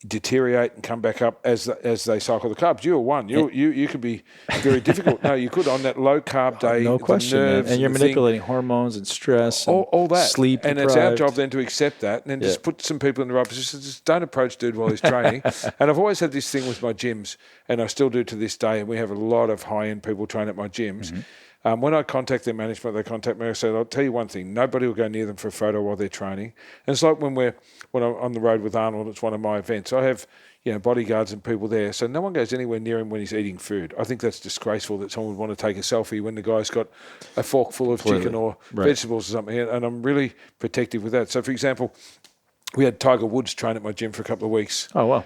deteriorate and come back up as they cycle the carbs. You're one. You could be very difficult. No, you could on that low carb day. No question. And you're manipulating hormones and stress, and all that. Sleep. And deprived. It's our job then to accept that, and then just put some people in the right position. Just don't approach dude while he's training. And I've always had this thing with my gyms, and I still do to this day. And we have a lot of high-end people train at my gyms. Mm-hmm. When I contact their management, they contact me. I say, I'll tell you one thing, nobody will go near them for a photo while they're training. And it's like when I'm on the road with Arnold, it's one of my events. I have bodyguards and people there, so no one goes anywhere near him when he's eating food. I think that's disgraceful that someone would want to take a selfie when the guy's got a fork full of chicken or vegetables or something. And I'm really protective with that. So, for example, we had Tiger Woods train at my gym for a couple of weeks. Oh, wow.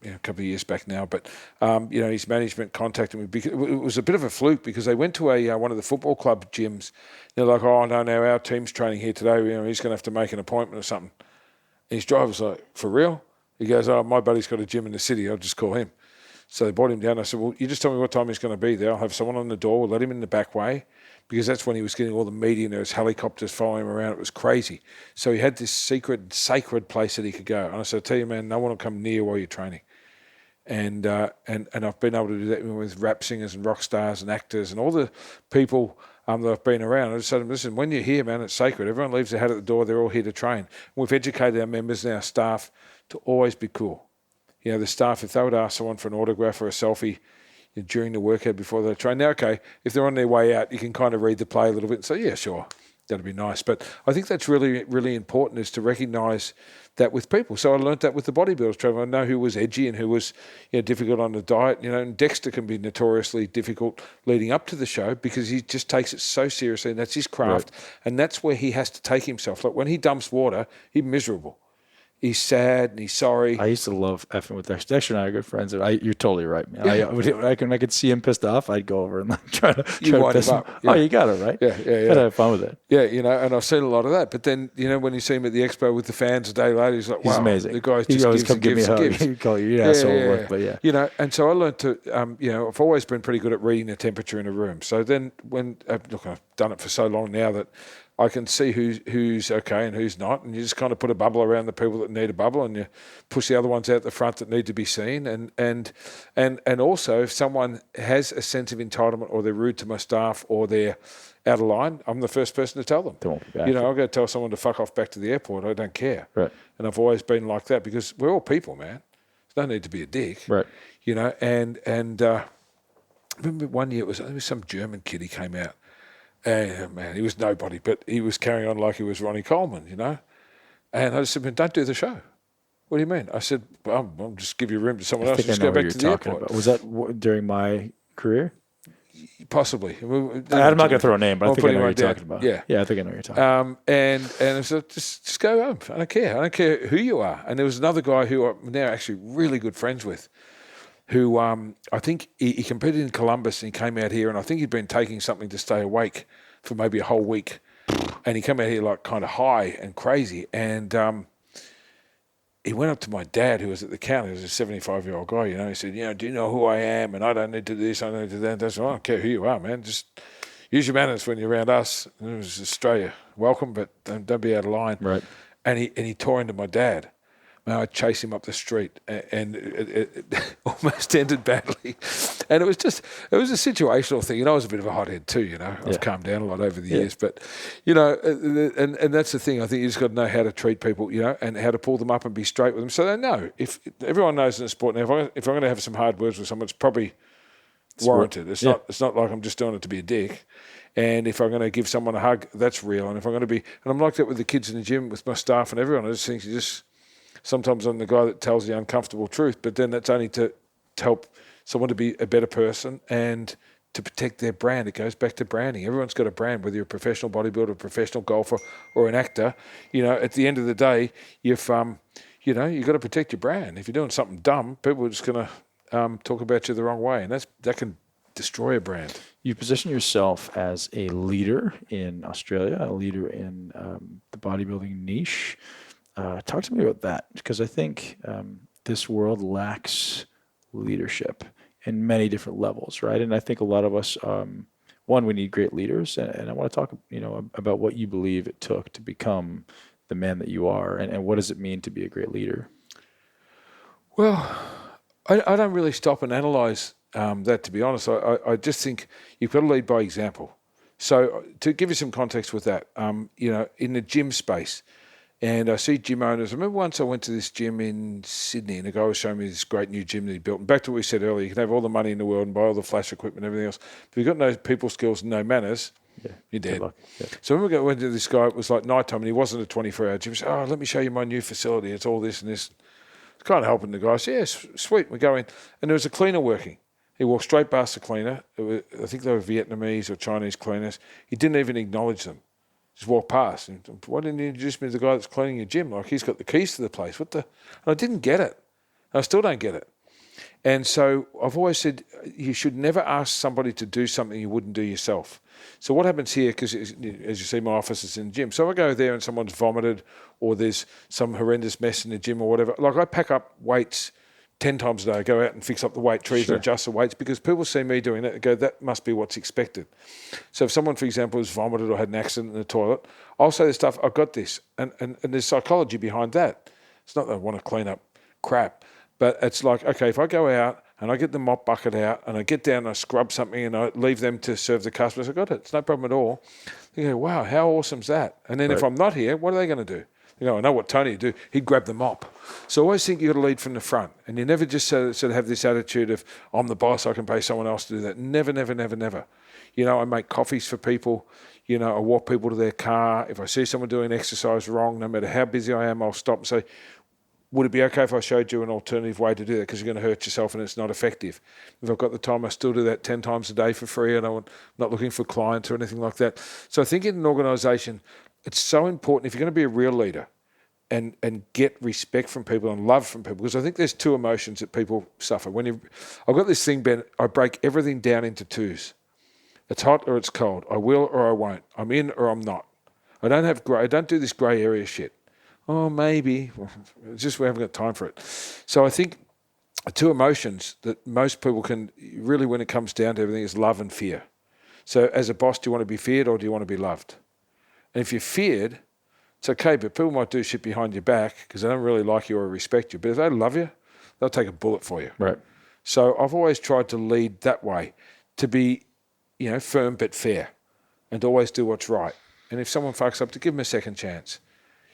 a couple of years back now, but his management contacted me because it was a bit of a fluke because they went to one of the football club gyms. They're like, "Oh no, now our team's training here today. He's going to have to make an appointment or something." And his driver's like, "For real?" He goes, "Oh, my buddy's got a gym in the city. I'll just call him." So they brought him down. I said, "Well, you just tell me what time he's going to be there. I'll have someone on the door. We'll let him in the back way." Because that's when he was getting all the media and there was helicopters following him around. It was crazy. So he had this sacred place that he could go. And I said, "I tell you, man, no one will come near while you're training." And I've been able to do that with rap singers and rock stars and actors and all the people that I've been around. I just said to them, "Listen, when you're here, man, it's sacred. Everyone leaves their hat at the door. They're all here to train." And we've educated our members and our staff to always be cool. The staff, if they would ask someone for an autograph or a selfie during the workout before they train. Now, okay, if they're on their way out, you can kind of read the play a little bit and say, "Yeah, sure, that'd be nice." But I think that's really, really important, is to recognise that with people. So I learned that with the bodybuilders, Trevor. I know who was edgy and who was difficult on the diet. And Dexter can be notoriously difficult leading up to the show because he just takes it so seriously, and that's his craft. Right. And that's where he has to take himself. Like when he dumps water, he's miserable. He's sad and he's sorry. I used to love effing with Dexter. Dexter and I are good friends. You're totally right, man. I could see him pissed off. I'd go over and try to piss him up. Yeah. Oh, you got it, right? Yeah. Gotta have fun with it. Yeah, and I've seen a lot of that. But then, when you see him at the expo with the fans a day later, he's like, wow. He's amazing. The guy just gives and gives and gives. He'd call you asshole work, but yeah. And so I learned to, I've always been pretty good at reading the temperature in a room. So then I've done it for so long now that I can see who's okay and who's not, and you just kind of put a bubble around the people that need a bubble, and you push the other ones out the front that need to be seen. And also, if someone has a sense of entitlement, or they're rude to my staff, or they're out of line, I'm the first person to tell them. They won't be back. I'll go tell someone to fuck off back to the airport. I don't care. Right. And I've always been like that because we're all people, man. There's no need to be a dick. Right. And I remember one year it was some German kid. He came out. And man, he was nobody, but he was carrying on like he was Ronnie Coleman, And I just said, "Man, don't do the show." "What do you mean?" I said, "Well, I'll just give you room to someone else. Just go back to the airport." About. Was that during my career? Possibly. I'm not going to throw a name, but I think I know what you're talking about. Yeah, I think I know what you're talking about. And I said, just go home. I don't care. I don't care who you are. And there was another guy who I'm now actually really good friends with, who I think he competed in Columbus and he came out here, and I think he'd been taking something to stay awake for maybe a whole week. And he came out here like kind of high and crazy. And he went up to my dad, who was at the counter. He was a 75-year-old guy, He said, "Do you know who I am? And I don't need to do this, I don't need to do that." I said, "I don't care who you are, man. Just use your manners when you're around us. And it was Australia. Welcome, but don't be out of line." Right. And he tore into my dad. I chased him up the street, and it almost ended badly. And it was a situational thing. I was a bit of a hothead too, I've calmed down a lot over the years. But, and that's the thing. I think you just got to know how to treat people, and how to pull them up and be straight with them. So they know. If everyone knows in the sport now, if I'm going to have some hard words with someone, it's probably warranted. It's not like I'm just doing it to be a dick. And if I'm going to give someone a hug, that's real. And if I'm going to be, and I'm like that with the kids in the gym, with my staff and everyone, I just think sometimes I'm the guy that tells the uncomfortable truth, but then that's only to help someone to be a better person and to protect their brand. It goes back to branding. Everyone's got a brand, whether you're a professional bodybuilder, a professional golfer, or an actor. At the end of the day, you've got to protect your brand. If you're doing something dumb, people are just going to talk about you the wrong way, and that can destroy a brand. You position yourself as a leader in Australia, a leader in the bodybuilding niche. Talk to me about that, because I think this world lacks leadership in many different levels, right? And I think a lot of us, we need great leaders, and I want to talk, about what you believe it took to become the man that you are, and what does it mean to be a great leader? Well, I don't really stop and analyse that, to be honest. I just think you've got to lead by example. So to give you some context with that, in the gym space, and I see gym owners. I remember once I went to this gym in Sydney, and a guy was showing me this great new gym that he built. And back to what we said earlier, you can have all the money in the world and buy all the flash equipment and everything else. But if you've got no people skills and no manners, you're dead. Yeah. So when we went to this guy, it was like nighttime, and he wasn't a 24-hour gym. He said, "Oh, let me show you my new facility. It's all this and this." It's kind of helping the guy. I said, "Yes, sweet." We go in, and there was a cleaner working. He walked straight past the cleaner. I think they were Vietnamese or Chinese cleaners. He didn't even acknowledge them. Just walk past. And, "Why didn't you introduce me to the guy that's cleaning your gym? Like, he's got the keys to the place." And I didn't get it. I still don't get it. And so I've always said you should never ask somebody to do something you wouldn't do yourself. So what happens here, because as you see, my office is in the gym. So if I go there and someone's vomited or there's some horrendous mess in the gym or whatever, like I pack up weights 10 times a day. I go out and fix up the weight trees and adjust the weights because people see me doing it and go, that must be what's expected. So if someone, for example, has vomited or had an accident in the toilet, I'll say the stuff, I've got this. And there's psychology behind that. It's not that I want to clean up crap. But it's like, okay, if I go out and I get the mop bucket out and I get down and I scrub something and I leave them to serve the customers, I got it. It's no problem at all. They go, wow, how awesome's that? And then if I'm not here, what are they going to do? They go, I know what Tony would do. He'd grab the mop. So I always think you've got to lead from the front. And you never just sort of have this attitude of, I'm the boss, I can pay someone else to do that. Never, never, never, never. You know, I make coffees for people. You know, I walk people to their car. If I see someone doing exercise wrong, no matter how busy I am, I'll stop and say, would it be okay if I showed you an alternative way to do that? Because you're going to hurt yourself and it's not effective. If I've got the time, I still do that 10 times a day for free, and I'm not looking for clients or anything like that. So I think in an organisation, it's so important if you're going to be a real leader and get respect from people and love from people, because I think there's two emotions that people suffer. I've got this thing, Ben, I break everything down into twos. It's hot or it's cold. I will or I won't. I'm in or I'm not. I don't do this grey area shit. Oh, maybe. It's just we haven't got time for it. So I think two emotions that most people can really, when it comes down to everything, is love and fear. So as a boss, do you want to be feared or do you want to be loved? And if you're feared, it's okay, but people might do shit behind your back because they don't really like you or respect you. But if they love you, they'll take a bullet for you. Right. So I've always tried to lead that way, to be, you know, firm but fair, and to always do what's right. And if someone fucks up, to give them a second chance.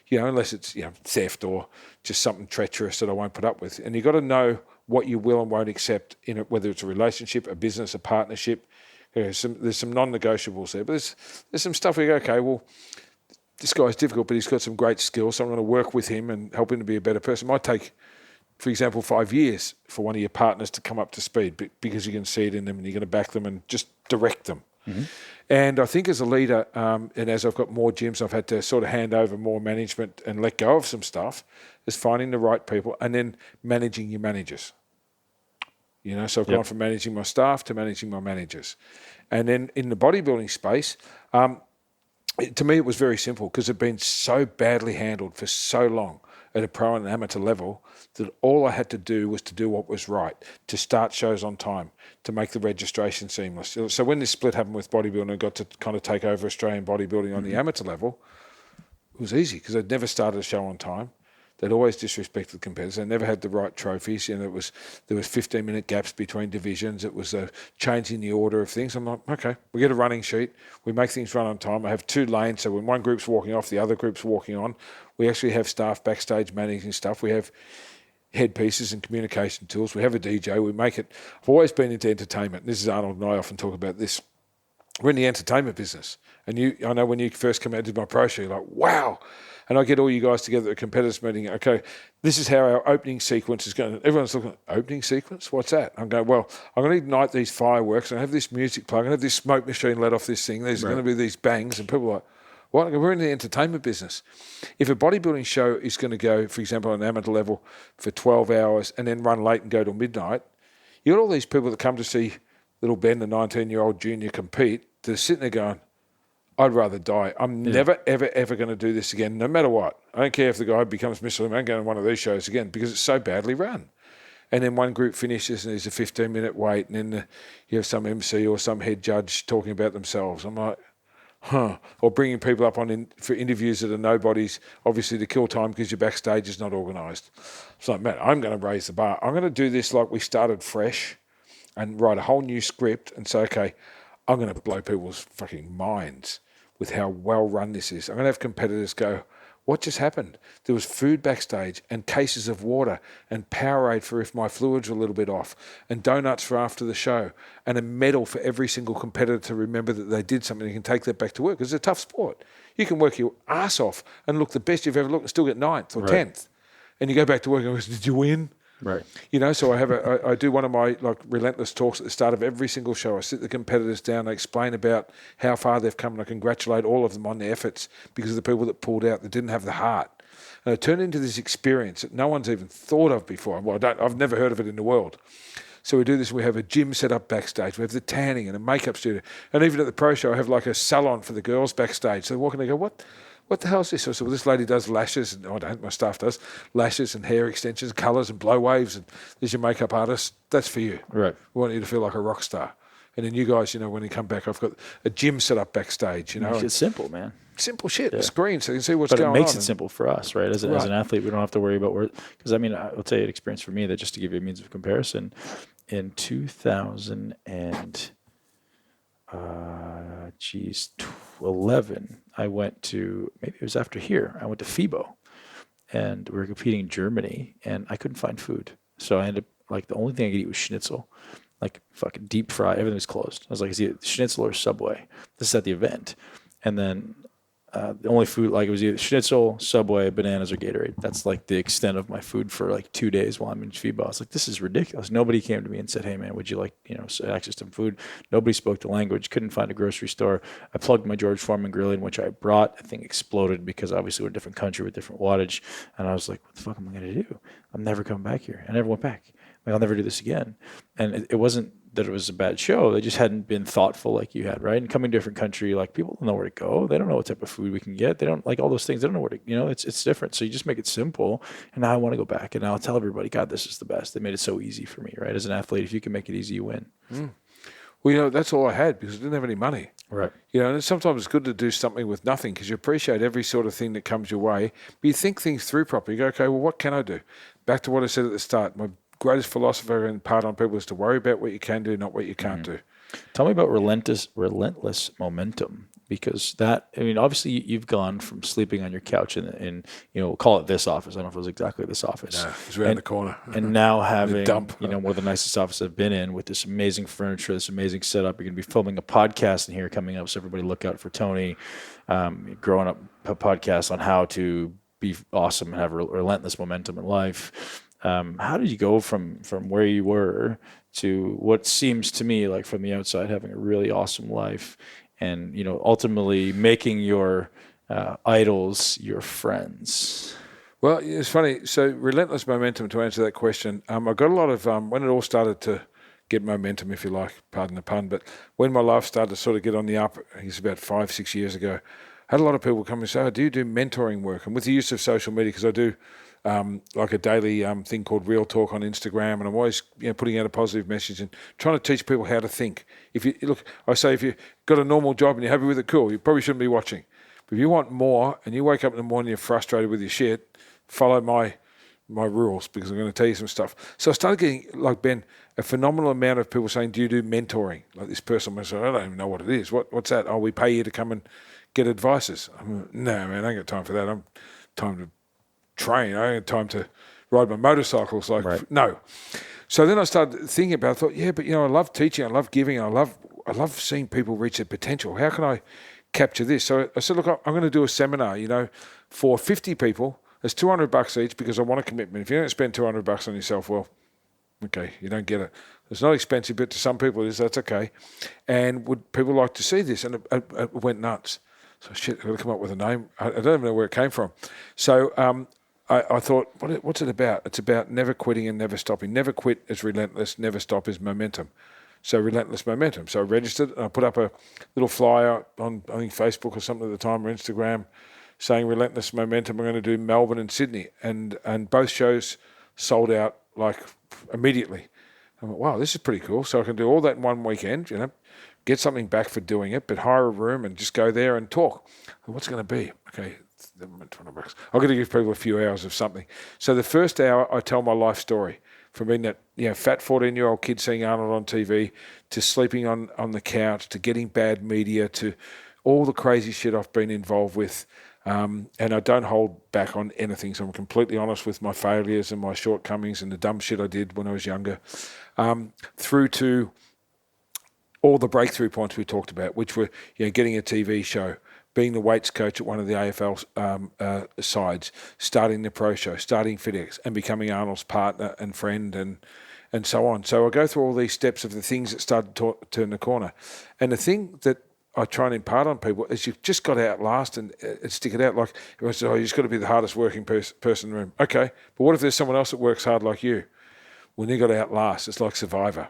You know, unless it's, you know, theft or just something treacherous that I won't put up with. And you've got to know what you will and won't accept in it, whether it's a relationship, a business, a partnership. You know, there's some non-negotiables there. But there's some stuff where you go, okay, well, this guy's difficult, but he's got some great skills, so I'm going to work with him and help him to be a better person. It might take, for example, 5 years for one of your partners to come up to speed because you can see it in them and you're going to back them and just direct them. Mm-hmm. And I think as a leader, and as I've got more gyms, I've had to sort of hand over more management and let go of some stuff, is finding the right people and then managing your managers. You know, so I've gone from managing my staff to managing my managers. And then in the bodybuilding space, to me it was very simple because it'd been so badly handled for so long at a pro and amateur level that all I had to do was to do what was right, to start shows on time, to make the registration seamless. So when this split happened with bodybuilding, I got to kind of take over Australian bodybuilding on the amateur level. It was easy because I'd never started a show on time. They'd always disrespected competitors. They never had the right trophies. You know, there was 15-minute gaps between divisions. It was changing the order of things. I'm like, okay, we get a running sheet. We make things run on time. I have 2 lanes, so when one group's walking off, the other group's walking on. We actually have staff backstage managing stuff. We have headpieces and communication tools. We have a DJ. We make it. I've always been into entertainment. This is Arnold and I often talk about this. We're in the entertainment business. And I know when you first come out and did my pro show, you're like, wow. And I get all you guys together at a competitors meeting. Okay, this is how our opening sequence is going. Everyone's looking, opening sequence? What's that? I'm going, well, I'm going to ignite these fireworks. I have this music plug. I have this smoke machine let off this thing. There's going to be these bangs. And people are like, what? We're in the entertainment business. If a bodybuilding show is going to go, for example, on an amateur level for 12 hours and then run late and go till midnight, you got all these people that come to see little Ben, the 19-year-old junior, compete. They're sitting there going, I'd rather die. I'm never, ever, ever going to do this again, no matter what. I don't care if the guy becomes Michelin Man going to one of these shows again because it's so badly run. And then one group finishes and there's a 15-minute wait, and then you have some MC or some head judge talking about themselves. I'm like, huh. Or bringing people up for interviews that are nobodies, obviously to kill time because your backstage is not organised. It's like, man, I'm going to raise the bar. I'm going to do this like we started fresh and write a whole new script and say, okay, I'm going to blow people's fucking minds with how well run this is. I'm going to have competitors go, what just happened? There was food backstage and cases of water and Powerade for if my fluids were a little bit off and donuts for after the show and a medal for every single competitor to remember that they did something and can take that back to work. It's a tough sport. You can work your ass off and look the best you've ever looked and still get 9th or 10th. And you go back to work and go, did you win? Right. You know, so I do one of my relentless talks at the start of every single show. I sit the competitors down, I explain about how far they've come, and I congratulate all of them on their efforts because of the people that pulled out that didn't have the heart. And it turned into this experience that no one's even thought of before. Well, I've never heard of it in the world. So we do this. We have a gym set up backstage. We have the tanning and a makeup studio. And even at the pro show, I have like a salon for the girls backstage. So they walk in and they go, what the hell is this? So I said, well, this lady does lashes. And I don't, my staff does lashes and hair extensions, colours and blow waves. And there's your makeup artist. That's for you. Right. We want you to feel like a rock star. And then you guys, when you come back, I've got a gym set up backstage, It's simple, man. Simple shit. The screen, so you can see what's going on. But it makes it simple for us, right? As an athlete, we don't have to worry about where. Because I'll tell you an experience for me that just to give you a means of comparison. In 2011, I went to, maybe it was after here, I went to FIBO, and we were competing in Germany, and I couldn't find food. So I ended up, the only thing I could eat was schnitzel. Fucking deep fry, everything was closed. I was like, is it schnitzel or Subway? This is at the event. And then the only food, it was either schnitzel, Subway, bananas, or Gatorade. That's the extent of my food for 2 days while I'm in FIBA. I was like, this is ridiculous. Nobody came to me and said, hey man, would you like, access to food? Nobody spoke the language, couldn't find a grocery store. I plugged my George Foreman grill in, which I brought. I think exploded because obviously we're a different country with different wattage. And I was like, what the fuck am I going to do? I'm never coming back here. I never went back. I'll never do this again. And it wasn't that it was a bad show. They just hadn't been thoughtful like you had, right? And coming to a different country, people don't know where to go. They don't know what type of food we can get. They don't all those things. They don't know where to, it's different. So you just make it simple. And now I want to go back and now I'll tell everybody, God, this is the best. They made it so easy for me, right? As an athlete, if you can make it easy, you win. Well, that's all I had because I didn't have any money. Right. And sometimes it's good to do something with nothing because you appreciate every sort of thing that comes your way. But you think things through properly. You go, okay, well, what can I do? Back to what I said at the start. My greatest philosophy I impart on people is to worry about what you can do, not what you can't do. Tell me about relentless momentum, because that, obviously you've gone from sleeping on your couch in we'll call it this office. I don't know if it was exactly this office. No, it's around the corner. And now having, dump. one of the nicest offices I've been in with this amazing furniture, this amazing setup. You're going to be filming a podcast in here coming up. So everybody look out for Tony, growing up a podcast on how to be awesome and have relentless momentum in life. How did you go from where you were to what seems to me like from the outside having a really awesome life and, ultimately making your idols your friends? Well, it's funny. So relentless momentum, to answer that question, I got a lot of, when it all started to get momentum, if you like, pardon the pun, but when my life started to sort of get on the up, I guess about 5-6 years ago, I had a lot of people come and say, do you do mentoring work? And with the use of social media, because I do a daily thing called Real Talk on Instagram, and I'm always putting out a positive message and trying to teach people how to think. If you've got a normal job and you're happy with it, cool. You probably shouldn't be watching. But if you want more and you wake up in the morning, you're frustrated with your shit, follow my rules because I'm going to tell you some stuff. So I started getting, like Ben, a phenomenal amount of people saying, do you do mentoring? Like this person was saying, I don't even know what it is. What's that? Oh, we pay you to come and get advices. No, man, I ain't got time for that. I'm time to train. I ain't got time to ride my motorcycles. No. So then I started thinking about it. I thought, yeah, but I love teaching. I love giving. I love seeing people reach their potential. How can I capture this? So I said, look, I'm going to do a seminar, for 50 people. It's $200 each because I want a commitment. If you don't spend $200 on yourself, well, okay, you don't get it. It's not expensive, but to some people it is. That's okay. And would people like to see this? And it went nuts. So shit, I've got to come up with a name. I don't even know where it came from. So I thought, what's it about? It's about never quitting and never stopping. Never quit is relentless. Never stop is momentum. So relentless momentum. So I registered and I put up a little flyer on, I think, Facebook or something at the time, or Instagram, saying relentless momentum. I'm going to do Melbourne and Sydney. And both shows sold out immediately. I went, wow, this is pretty cool. So I can do all that in one weekend, get something back for doing it, but hire a room and just go there and talk. What's it going to be? Okay, $200. I'm going to give people a few hours of something. So the first hour, I tell my life story. From being that fat 14-year-old kid seeing Arnold on TV, to sleeping on the couch, to getting bad media, to all the crazy shit I've been involved with. And I don't hold back on anything. So I'm completely honest with my failures and my shortcomings and the dumb shit I did when I was younger. Through to all the breakthrough points we talked about, which were getting a TV show, being the weights coach at one of the AFL sides, starting the pro show, starting FedEx, and becoming Arnold's partner and friend and so on. So I go through all these steps of the things that started to turn the corner. And the thing that I try and impart on people is you've just got to outlast and stick it out. Like everyone says, you've just got to be the hardest working person in the room. Okay, but what if there's someone else that works hard like you? Well, you've got to outlast. It's like Survivor.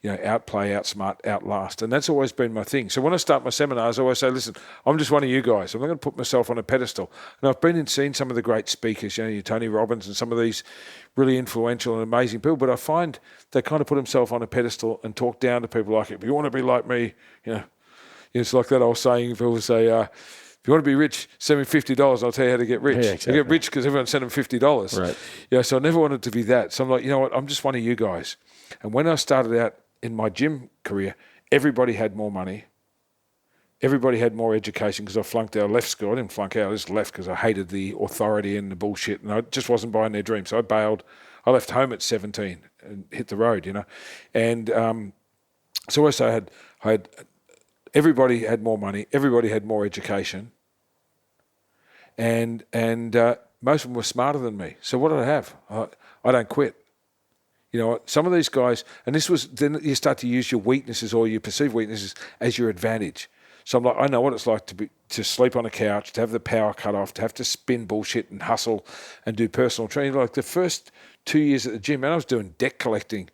Outplay, outsmart, outlast. And that's always been my thing. So when I start my seminars, I always say, listen, I'm just one of you guys. I'm not going to put myself on a pedestal. And I've been and seen some of the great speakers, your Tony Robbins and some of these really influential and amazing people, but I find they kind of put themselves on a pedestal and talk down to people like, if you want to be like me, it's like that old saying, people say, if you want to be rich, send me $50, I'll tell you how to get rich. Yeah, exactly. I get rich because everyone sent them $50. Right. So I never wanted to be that. So I'm like, you know what, I'm just one of you guys. And when I started out in my gym career, everybody had more money. Everybody had more education because I flunked out of left school. I didn't flunk out, I just left because I hated the authority and the bullshit and I just wasn't buying their dream. So I bailed. I left home at 17 and hit the road, And so I had everybody had more money. Everybody had more education. And most of them were smarter than me. So what did I have? I don't quit. Some of these guys, and this was, then you start to use your weaknesses or your perceived weaknesses as your advantage. So I'm like, I know what it's like to sleep on a couch, to have the power cut off, to have to spin bullshit and hustle and do personal training. Like the first 2 years at the gym, man, I was doing debt collecting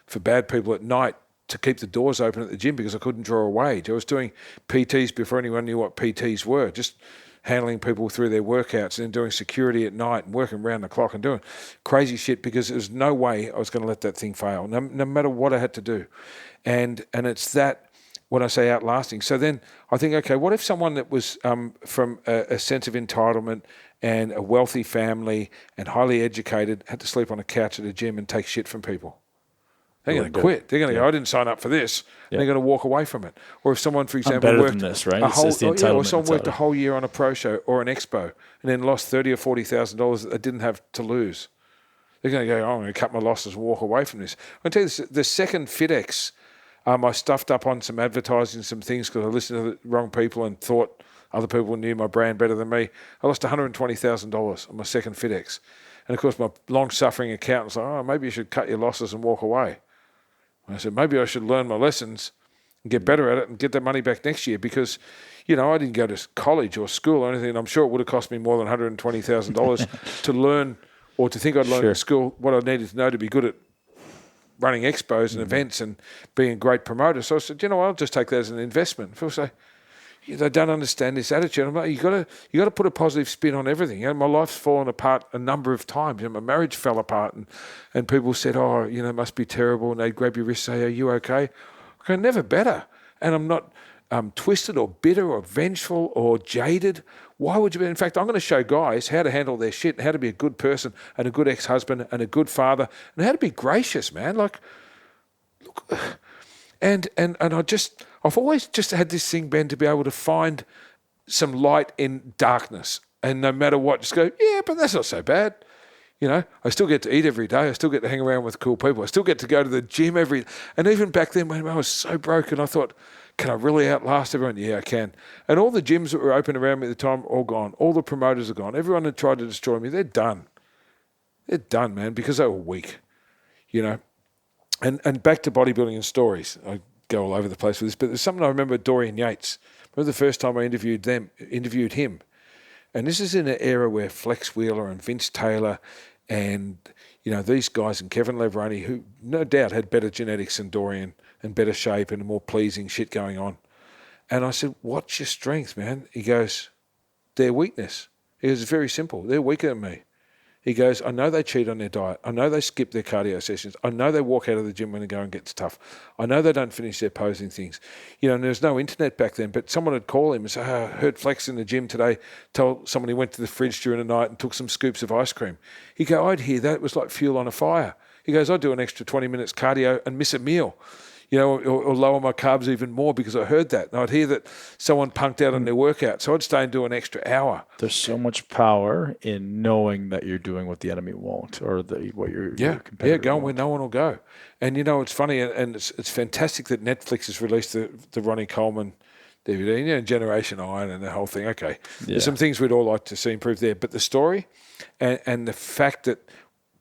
for bad people at night to keep the doors open at the gym because I couldn't draw a wage. I was doing PTs before anyone knew what PTs were, just handling people through their workouts and then doing security at night and working around the clock and doing crazy shit because there was no way I was going to let that thing fail, no matter what I had to do. And it's that, when I say outlasting. So then I think, okay, what if someone that was from a sense of entitlement and a wealthy family and highly educated had to sleep on a couch at a gym and take shit from people? They're going to quit. They're going to go, I didn't sign up for this. And they're going to walk away from it. Or if someone, for example, worked this, right? or someone worked a whole year on a pro show or an expo and then lost $30,000 or $40,000 that they didn't have to lose. They're going to go, I'm going to cut my losses and walk away from this. I'll tell you this, the second FitX, I stuffed up on some advertising, some things because I listened to the wrong people and thought other people knew my brand better than me. I lost $120,000 on my second FitX. And of course, my long-suffering accountant was like, maybe you should cut your losses and walk away. I said, maybe I should learn my lessons and get better at it and get that money back next year because, I didn't go to college or school or anything. And I'm sure it would have cost me more than $120,000 to learn or to think I'd learned in school what I needed to know to be good at running expos and events and being a great promoter. So I said, I'll just take that as an investment. People say, they don't understand this attitude. I'm like, you got to put a positive spin on everything. My life's fallen apart a number of times. My marriage fell apart, and people said, it must be terrible. And they'd grab your wrist, say, are you okay? I go, never better. And I'm not twisted or bitter or vengeful or jaded. Why would you be? In fact, I'm going to show guys how to handle their shit and how to be a good person and a good ex-husband and a good father and how to be gracious, man. Like, look, and I've always just had this thing, Ben, to be able to find some light in darkness. And no matter what, just go, yeah, but that's not so bad. I still get to eat every day. I still get to hang around with cool people. I still get to go to the gym and even back then when I was so broken, I thought, can I really outlast everyone? Yeah, I can. And all the gyms that were open around me at the time are all gone. All the promoters are gone. Everyone that tried to destroy me, they're done. They're done, man, because they were weak, And back to bodybuilding and stories. I go all over the place with this, but there's something I remember Dorian Yates. Remember the first time I interviewed him. And this is in an era where Flex Wheeler and Vince Taylor and, these guys and Kevin Leveroni, who no doubt had better genetics than Dorian and better shape and more pleasing shit going on. And I said, what's your strength, man? He goes, their weakness. He goes, it's very simple. They're weaker than me. He goes, I know they cheat on their diet. I know they skip their cardio sessions. I know they walk out of the gym when the going gets tough. I know they don't finish their posing things. And there's no internet back then, but someone would call him and say, I heard Flex in the gym today tell someone he went to the fridge during the night and took some scoops of ice cream. He'd go, I'd hear that. It was like fuel on a fire. He goes, I'd do an extra 20 minutes cardio and miss a meal. Or lower my carbs even more because I heard that. And I'd hear that someone punked out on their workout. So I'd stay and do an extra hour. There's so much power in knowing that you're doing what the enemy won't or what your competitor going won't. where no one will go. And, it's funny and it's fantastic that Netflix has released the Ronnie Coleman DVD, Generation Iron and the whole thing. Okay, there's some things we'd all like to see improved there. But the story and the fact that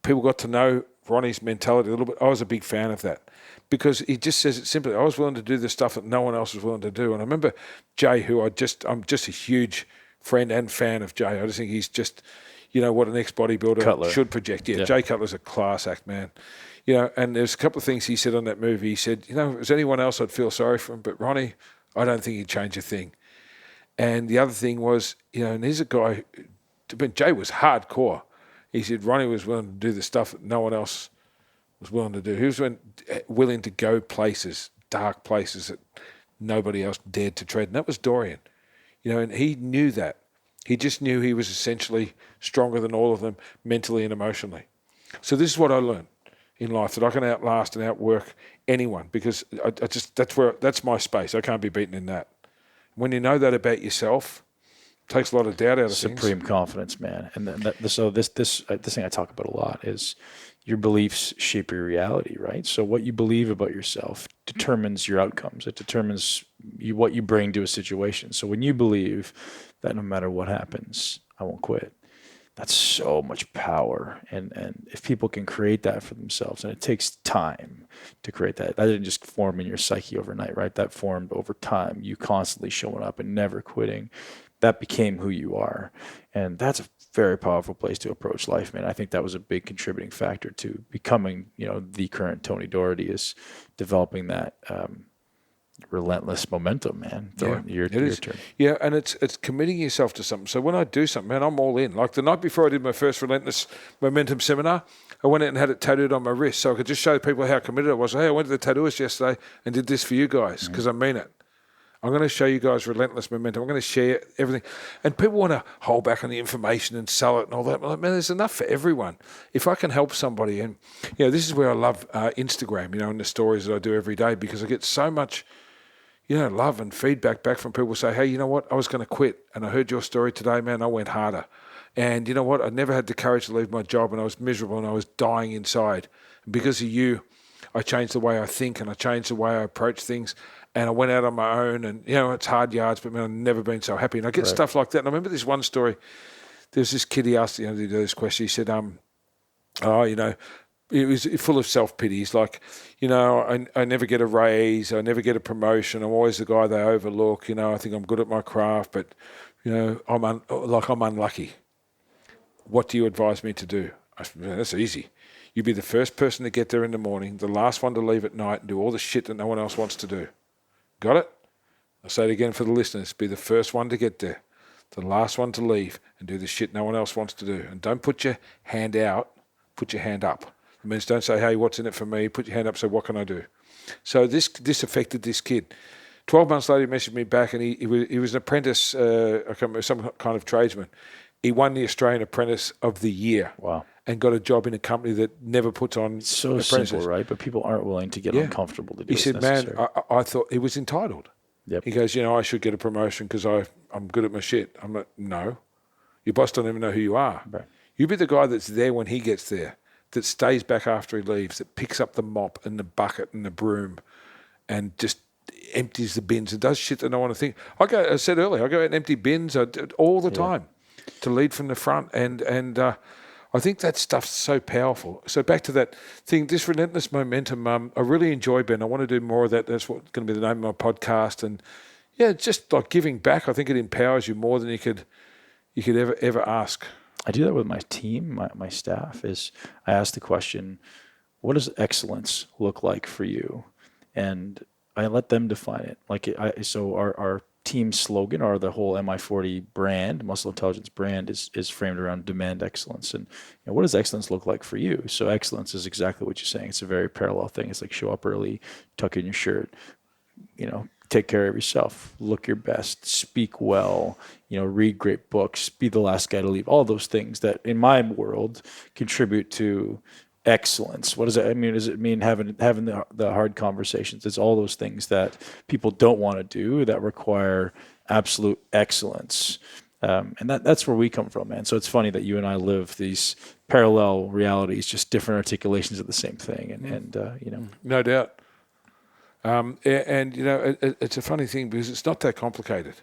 people got to know Ronnie's mentality a little bit. I was a big fan of that because he just says it simply. I was willing to do the stuff that no one else was willing to do. And I remember Jay, who I'm just a huge friend and fan of Jay. I just think he's just, what an ex-bodybuilder Cutler. should project. Yeah, Jay Cutler's a class act, man. And there's a couple of things he said on that movie. He said, if it was anyone else, I'd feel sorry for him. But Ronnie, I don't think he'd change a thing. And the other thing was, and he's a guy, but Jay was hardcore. He said Ronnie was willing to do the stuff that no one else was willing to do. He was willing to go places, dark places that nobody else dared to tread. And that was Dorian. And he knew that. He just knew he was essentially stronger than all of them mentally and emotionally. So this is what I learned in life, that I can outlast and outwork anyone, because that's my space. I can't be beaten in that. When you know that about yourself, it takes a lot of doubt out of things. Supreme confidence, man. And so this thing I talk about a lot is your beliefs shape your reality, right? So what you believe about yourself determines your outcomes. It determines what you bring to a situation. So when you believe that no matter what happens, I won't quit, that's so much power. And if people can create that for themselves, and it takes time to create that didn't just form in your psyche overnight, right? That formed over time, you constantly showing up and never quitting. That became who you are. And that's a very powerful place to approach life, man. I think that was a big contributing factor to becoming, the current Tony Doherty, is developing that relentless momentum, man. Your turn. Yeah, and it's committing yourself to something. So when I do something, man, I'm all in. Like the night before I did my first Relentless Momentum seminar, I went out and had it tattooed on my wrist so I could just show people how committed I was. Hey, I went to the tattooist yesterday and did this for you guys because I mean it. I'm going to show you guys relentless momentum. I'm going to share everything. And people want to hold back on the information and sell it and all that. I'm like, man, there's enough for everyone. If I can help somebody, and, this is where I love Instagram, and the stories that I do every day, because I get so much, love and feedback back from people who say, hey, you know what? I was going to quit. And I heard your story today, man. I went harder. And you know what? I never had the courage to leave my job, and I was miserable and I was dying inside. And because of you, I changed the way I think and I changed the way I approach things. And I went out on my own, and, it's hard yards, but, man, I've never been so happy. And I get stuff like that. And I remember this one story. There's this kid, he asked, to do this question. He said, he was full of self-pity. He's like, I never get a raise. I never get a promotion. I'm always the guy they overlook. I think I'm good at my craft, but, I'm unlucky. What do you advise me to do? I said, man, that's easy. You be the first person to get there in the morning, the last one to leave at night, and do all the shit that no one else wants to do. Got it? I'll say it again for the listeners. Be the first one to get there, the last one to leave, and do the shit no one else wants to do. And don't put your hand out, put your hand up. It means don't say, hey, what's in it for me? Put your hand up, say, what can I do? So this affected this kid. 12 months later, he messaged me back, and he was an apprentice, some kind of tradesman. He won the Australian Apprentice of the Year. Wow. And got a job in a company that never puts on It's so apprentices. simple, right? But people aren't willing to get uncomfortable to do it. He said, man, I thought he was entitled. Yep. He goes, I should get a promotion because I'm good at my shit. I'm like, no. Your boss don't even know who you are. Right. You be the guy that's there when he gets there, that stays back after he leaves, that picks up the mop and the bucket and the broom and just empties the bins and does shit that no one to think. I said earlier, I go out and empty bins all the time to lead from the front. And I think that stuff's so powerful. So back to that thing, this relentless momentum, I really enjoy, Ben. I want to do more of that. That's what's going to be the name of my podcast. And just like giving back, I think it empowers you more than you could ever ask. I do that with my team, my staff. Is I ask the question, what does excellence look like for you? And I let them define it. So our team slogan, or the whole Mi40 brand, Muscle Intelligence brand, is framed around demand excellence. And what does excellence look like for you? So excellence is exactly what you're saying. It's a very parallel thing. It's like show up early, tuck in your shirt, take care of yourself, look your best, speak well, read great books, be the last guy to leave. All those things that in my world contribute to excellence. What does that mean? Does it mean having the hard conversations? It's all those things that people don't want to do that require absolute excellence. And that's where we come from, man. So it's funny that you and I live these parallel realities, just different articulations of the same thing. And No doubt. It's a funny thing because it's not that complicated.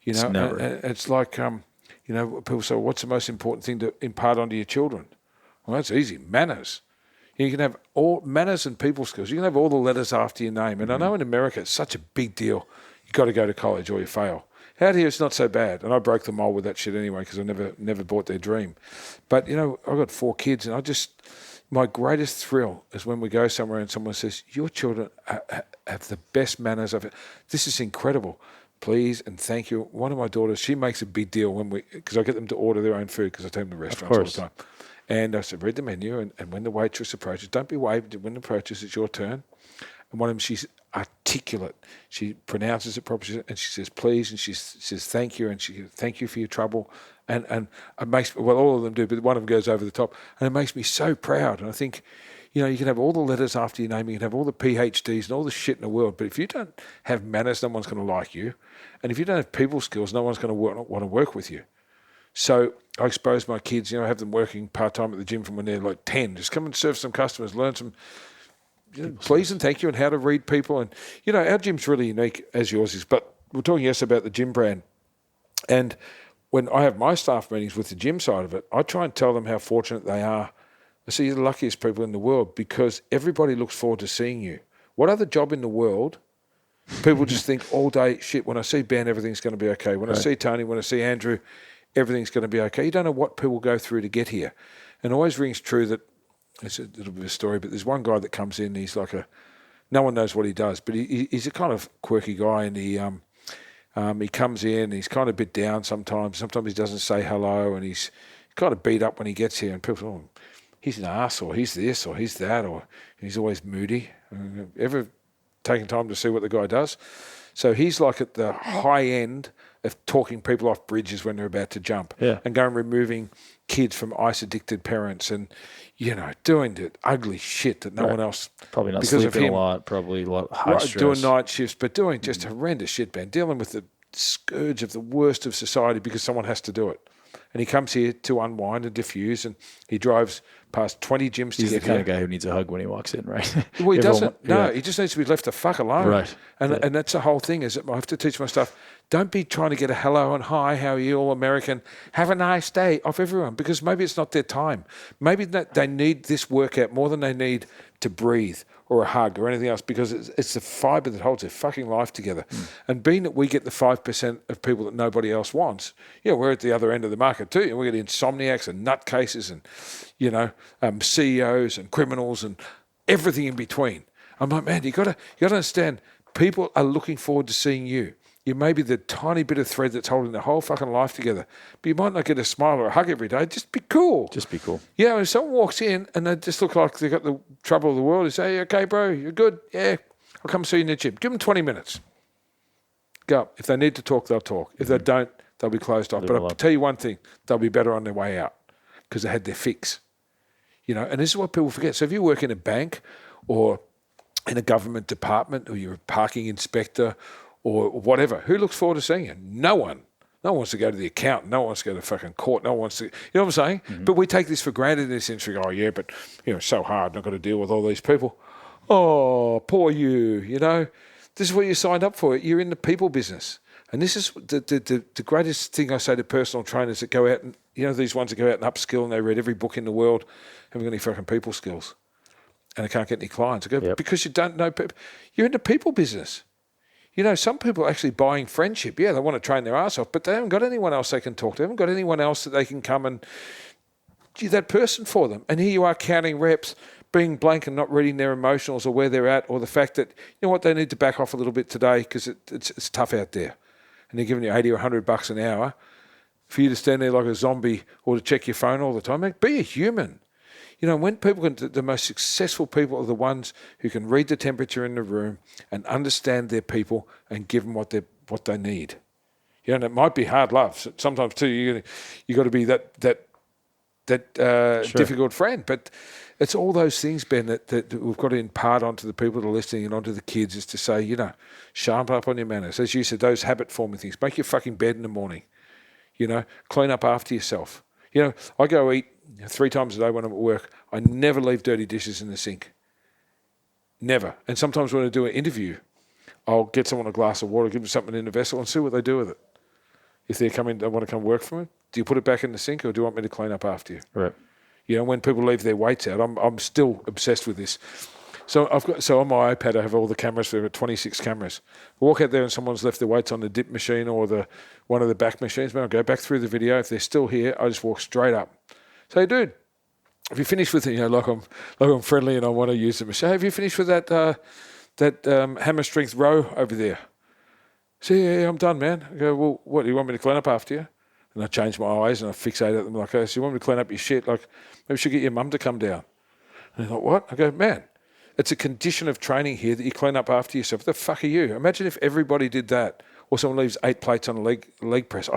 It's never. It's like, people say, what's the most important thing to impart onto your children? Well, that's easy. Manners. You can have all manners and people skills. You can have all the letters after your name. And I know in America it's such a big deal. You've got to go to college or you fail. Out here it's not so bad. And I broke the mold with that shit anyway because I never bought their dream. But, you know, I've got 4 kids and my greatest thrill is when we go somewhere and someone says, your children have the best manners of it. This is incredible. Please and thank you. One of my daughters, she makes a big deal because I get them to order their own food because I take them to restaurants all the time. And I said, read the menu, and when the waitress approaches, don't be waved. When the approaches, it's your turn. And one of them, she's articulate. She pronounces it properly, and she says, please, and she says, thank you, and she says, thank you for your trouble. And it makes, well, all of them do, but one of them goes over the top. And it makes me so proud. And I think, you know, you can have all the letters after your name, you can have all the PhDs and all the shit in the world, but if you don't have manners, no one's going to like you. And if you don't have people skills, no one's going to want to work with you. So I expose my kids, you know, I have them working part-time at the gym from when they're like 10. Just come and serve some customers, learn some, you know, please and thank you and how to read people. And, you know, our gym's really unique as yours is. But we're talking yesterday about the gym brand. And when I have my staff meetings with the gym side of it, I try and tell them how fortunate they are. I say you're the luckiest people in the world because everybody looks forward to seeing you. What other job in the world, people just think all day, shit, when I see Ben, everything's going to be okay. When I see Tony, when I see Andrew, everything's going to be okay. You don't know what people go through to get here. And it always rings true that, it's a little bit of a story, but there's one guy that comes in, he's like no one knows what he does, but he's a kind of quirky guy, and he comes in, he's kind of a bit down sometimes. Sometimes he doesn't say hello, and he's kind of beat up when he gets here, and people say, oh, he's an ass, or he's this, or he's that, or he's always moody. Ever taken time to see what the guy does? So he's like at the high end of talking people off bridges when they're about to jump, and going removing kids from ice-addicted parents, and, you know, doing the ugly shit that no one else... Probably not sleeping a lot, probably a lot high stress. Doing night shifts, but doing just horrendous shit, man. Dealing with the scourge of the worst of society because someone has to do it. And he comes here to unwind and diffuse, and he drives past 20 gyms to get here. He's the kind of guy who needs a hug when he walks in, right? Well, he doesn't. No, he just needs to be left the fuck alone. Right. And that's the whole thing, is that I have to teach my staff, don't be trying to get a hello and hi, how are you, all American, have a nice day off everyone, because maybe it's not their time. Maybe they need this workout more than they need to breathe or a hug or anything else, because it's the fibre that holds their fucking life together. And being that we get the 5% of people that nobody else wants, we're at the other end of the market too. And we get insomniacs and nutcases and, CEOs and criminals and everything in between. I'm like, man, you got to understand, people are looking forward to seeing you. You may be the tiny bit of thread that's holding their whole fucking life together. But you might not get a smile or a hug every day. Just be cool. Just be cool. Yeah, when someone walks in and they just look like they've got the trouble of the world, you say, okay, bro, you're good? Yeah, I'll come see you in the gym. Give them 20 minutes. Go. If they need to talk, they'll talk. If they don't, they'll be closed off. But I'll tell you one thing, they'll be better on their way out because they had their fix. And this is what people forget. So if you work in a bank or in a government department, or you're a parking inspector or whatever, who looks forward to seeing you? No one. No one wants to go to the accountant. No one wants to go to fucking court. No one wants to, you know what I'm saying? But we take this for granted in this industry. Oh, yeah, but, it's so hard. Not got to deal with all these people. Oh, poor you, This is what you signed up for. You're in the people business. And this is the greatest thing I say to personal trainers that go out and, these ones that go out and upskill and they read every book in the world, haven't got any fucking people skills. And they can't get any clients. I go, because you don't know people. You're in the people business. Some people are actually buying friendship. Yeah, they want to train their ass off, but they haven't got anyone else they can talk to. They haven't got anyone else that they can come and be that person for them. And here you are counting reps, being blank and not reading their emotionals or where they're at, or the fact that, they need to back off a little bit today because it's tough out there. And they're giving you $80 or $100 an hour for you to stand there like a zombie or to check your phone all the time. Man, be a human. When people the most successful people are the ones who can read the temperature in the room and understand their people and give them what they need. And it might be hard love. Sometimes too, you got to be that difficult friend. But it's all those things, Ben, that we've got to impart onto the people that are listening and onto the kids, is to say, sharpen up on your manners. As you said, those habit-forming things. Make your fucking bed in the morning. Clean up after yourself. I go eat 3 times a day when I'm at work. I never leave dirty dishes in the sink. Never. And sometimes when I do an interview, I'll get someone a glass of water, give them something in the vessel and see what they do with it. If they want to come work for me, do you put it back in the sink or do you want me to clean up after you? Right. You know, when people leave their weights out, I'm still obsessed with this. So on my iPad I have all the cameras. There are 26 cameras. I walk out there and someone's left their weights on the dip machine or one of the back machines. Man, I go back through the video. If they're still here, I just walk straight up. Say, dude, have you finished with it? You know, like I'm friendly and I want to use the machine. Have you finished with that hammer strength row over there? So yeah, I'm done, man. I go, well, what do you want me to clean up after you? And I change my eyes and I fixate at them like, oh, so you want me to clean up your shit? Like, maybe you should get your mum to come down. And they're like, what? I go, man, it's a condition of training here that you clean up after yourself. What the fuck are you? Imagine if everybody did that, or someone leaves 8 plates on a leg press.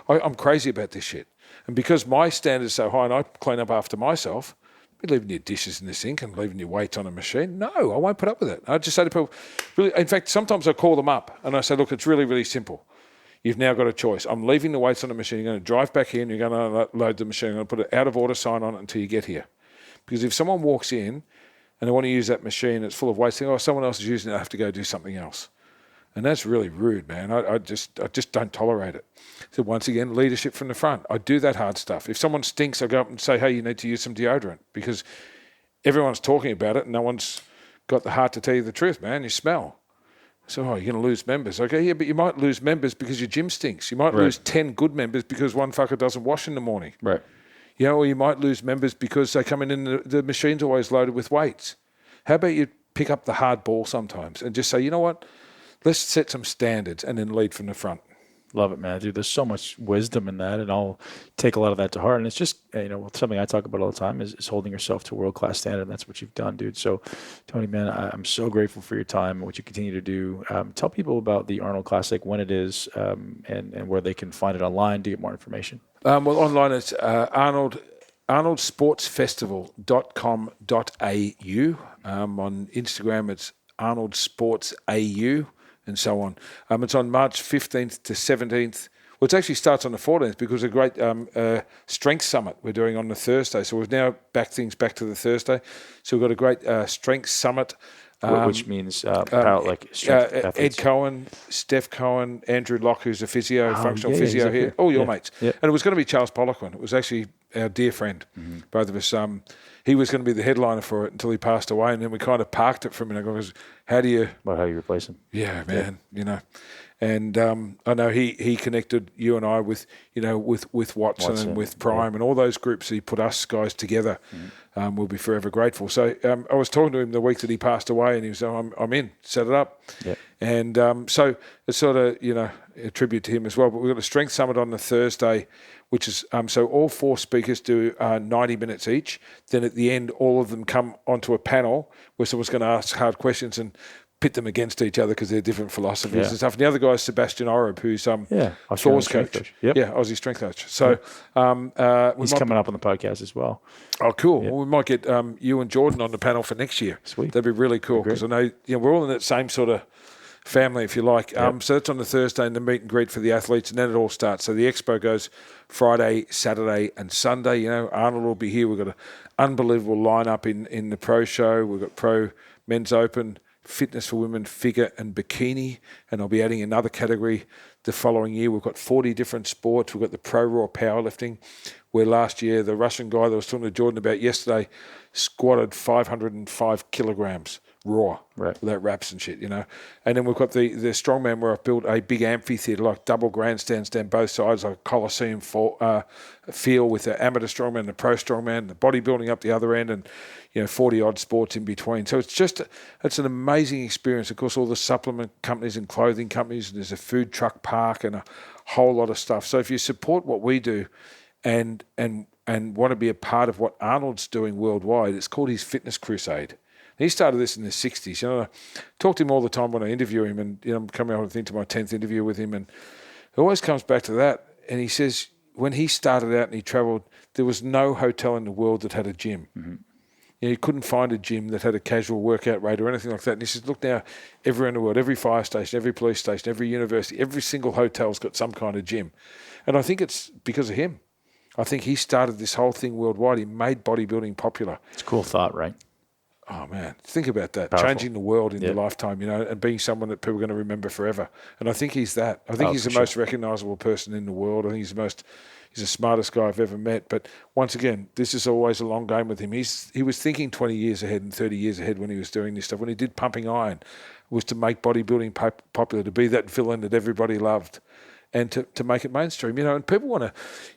I'm crazy about this shit. And because my standard is so high and I clean up after myself, be leaving your dishes in the sink and leaving your weights on a machine. No, I won't put up with it. I just say to people, really, in fact, sometimes I call them up and I say, look, it's really, really simple. You've now got a choice. I'm leaving the weights on the machine. You're going to drive back here and you're going to load the machine. I'm going to put an out of order sign on it until you get here. Because if someone walks in and they want to use that machine, it's full of weights, they think, oh, someone else is using it, I have to go do something else. And that's really rude, man. I just don't tolerate it. So once again, leadership from the front. I do that hard stuff. If someone stinks, I go up and say, hey, you need to use some deodorant, because everyone's talking about it and no one's got the heart to tell you the truth, man. You smell. So, you're going to lose members. Okay, yeah, but you might lose members because your gym stinks. You might lose 10 good members because one fucker doesn't wash in the morning. Right. You know, or you might lose members because they come in and the machine's always loaded with weights. How about you pick up the hard ball sometimes and just say, you know what, let's set some standards and then lead from the front. Love it, man. Dude, there's so much wisdom in that, and I'll take a lot of that to heart. And it's just, something I talk about all the time is holding yourself to a world-class standard, and that's what you've done, dude. So, Tony, man, I'm so grateful for your time and what you continue to do. Tell people about the Arnold Classic, when it is, and where they can find it online to get more information. Well, online it's arnoldsportsfestival.com.au. On Instagram, it's arnoldsportsau. And so on. It's on March 15th to 17th. Well, it actually starts on the 14th because a great strength summit we're doing on the Thursday. So we've now backed things back to the Thursday. So we've got a great strength summit. Which means strength athletes. Ed Cohen, Steph Cohen, Andrew Locke, who's a functional physio here. All your mates. Yeah. And it was going to be Charles Poliquin. It was actually our dear friend, both of us. He was going to be the headliner for it until he passed away, and then we kind of parked it for a minute because how do you replace him? Yeah, man, you know. And I know he connected you and I with Watson and with Prime and all those groups. He put us guys together. We'll be forever grateful. So I was talking to him the week that he passed away, and he was, I'm in, set it up. Yep. And so it's sort of, a tribute to him as well. But we've got a strength summit on the Thursday, which is, so all 4 speakers do 90 minutes each. Then at the end, all of them come onto a panel where someone's going to ask hard questions and pit them against each other because they're different philosophies and stuff. And the other guy is Sebastian Oreb, who's Thor's coach. Yep. Yeah, Aussie strength coach. So he's coming up on the podcast as well. Oh, cool. Yep. Well, we might get you and Jordan on the panel for next year. Sweet. That'd be really cool because I know we're all in that same sort of family, if you like. So that's on the Thursday and the meet and greet for the athletes, and then it all starts. So the expo goes Friday, Saturday, and Sunday. Arnold will be here. We've got an unbelievable lineup in the pro show. We've got pro men's open, fitness for women, figure and bikini, and I'll be adding another category the following year. We've got 40 different sports. We've got the pro raw powerlifting, where last year the Russian guy that I was talking to Jordan about yesterday squatted 505 kilograms raw, without wraps and shit, And then we've got the strongman, where I've built a big amphitheatre, like double grandstands down both sides, like a Coliseum feel, with the amateur strongman, the pro strongman, the bodybuilding up the other end, and 40 odd sports in between. So it's an amazing experience. Of course, all the supplement companies and clothing companies, and there's a food truck park and a whole lot of stuff. So if you support what we do and want to be a part of what Arnold's doing worldwide, it's called his Fitness Crusade. He started this in the 60s. I talk to him all the time when I interview him, and I'm coming up, I think, to my 10th interview with him, and it always comes back to that. And he says when he started out and he travelled, there was no hotel in the world that had a gym. Mm-hmm. You couldn't find a gym that had a casual workout rate or anything like that. And he says, look now, everywhere in the world, every fire station, every police station, every university, every single hotel's got some kind of gym. And I think it's because of him. I think he started this whole thing worldwide. He made bodybuilding popular. It's a cool thought, right? Oh man, think about that. Powerful. Changing the world in Yep. your lifetime, and being someone that people are going to remember forever. And I think he's that. I think he's the most recognizable person in the world. I think he's the smartest guy I've ever met. But once again, this is always a long game with him. He was thinking 20 years ahead and 30 years ahead when he was doing this stuff. When he did Pumping Iron, it was to make bodybuilding popular, to be that villain that everybody loved, and to make it mainstream, and people want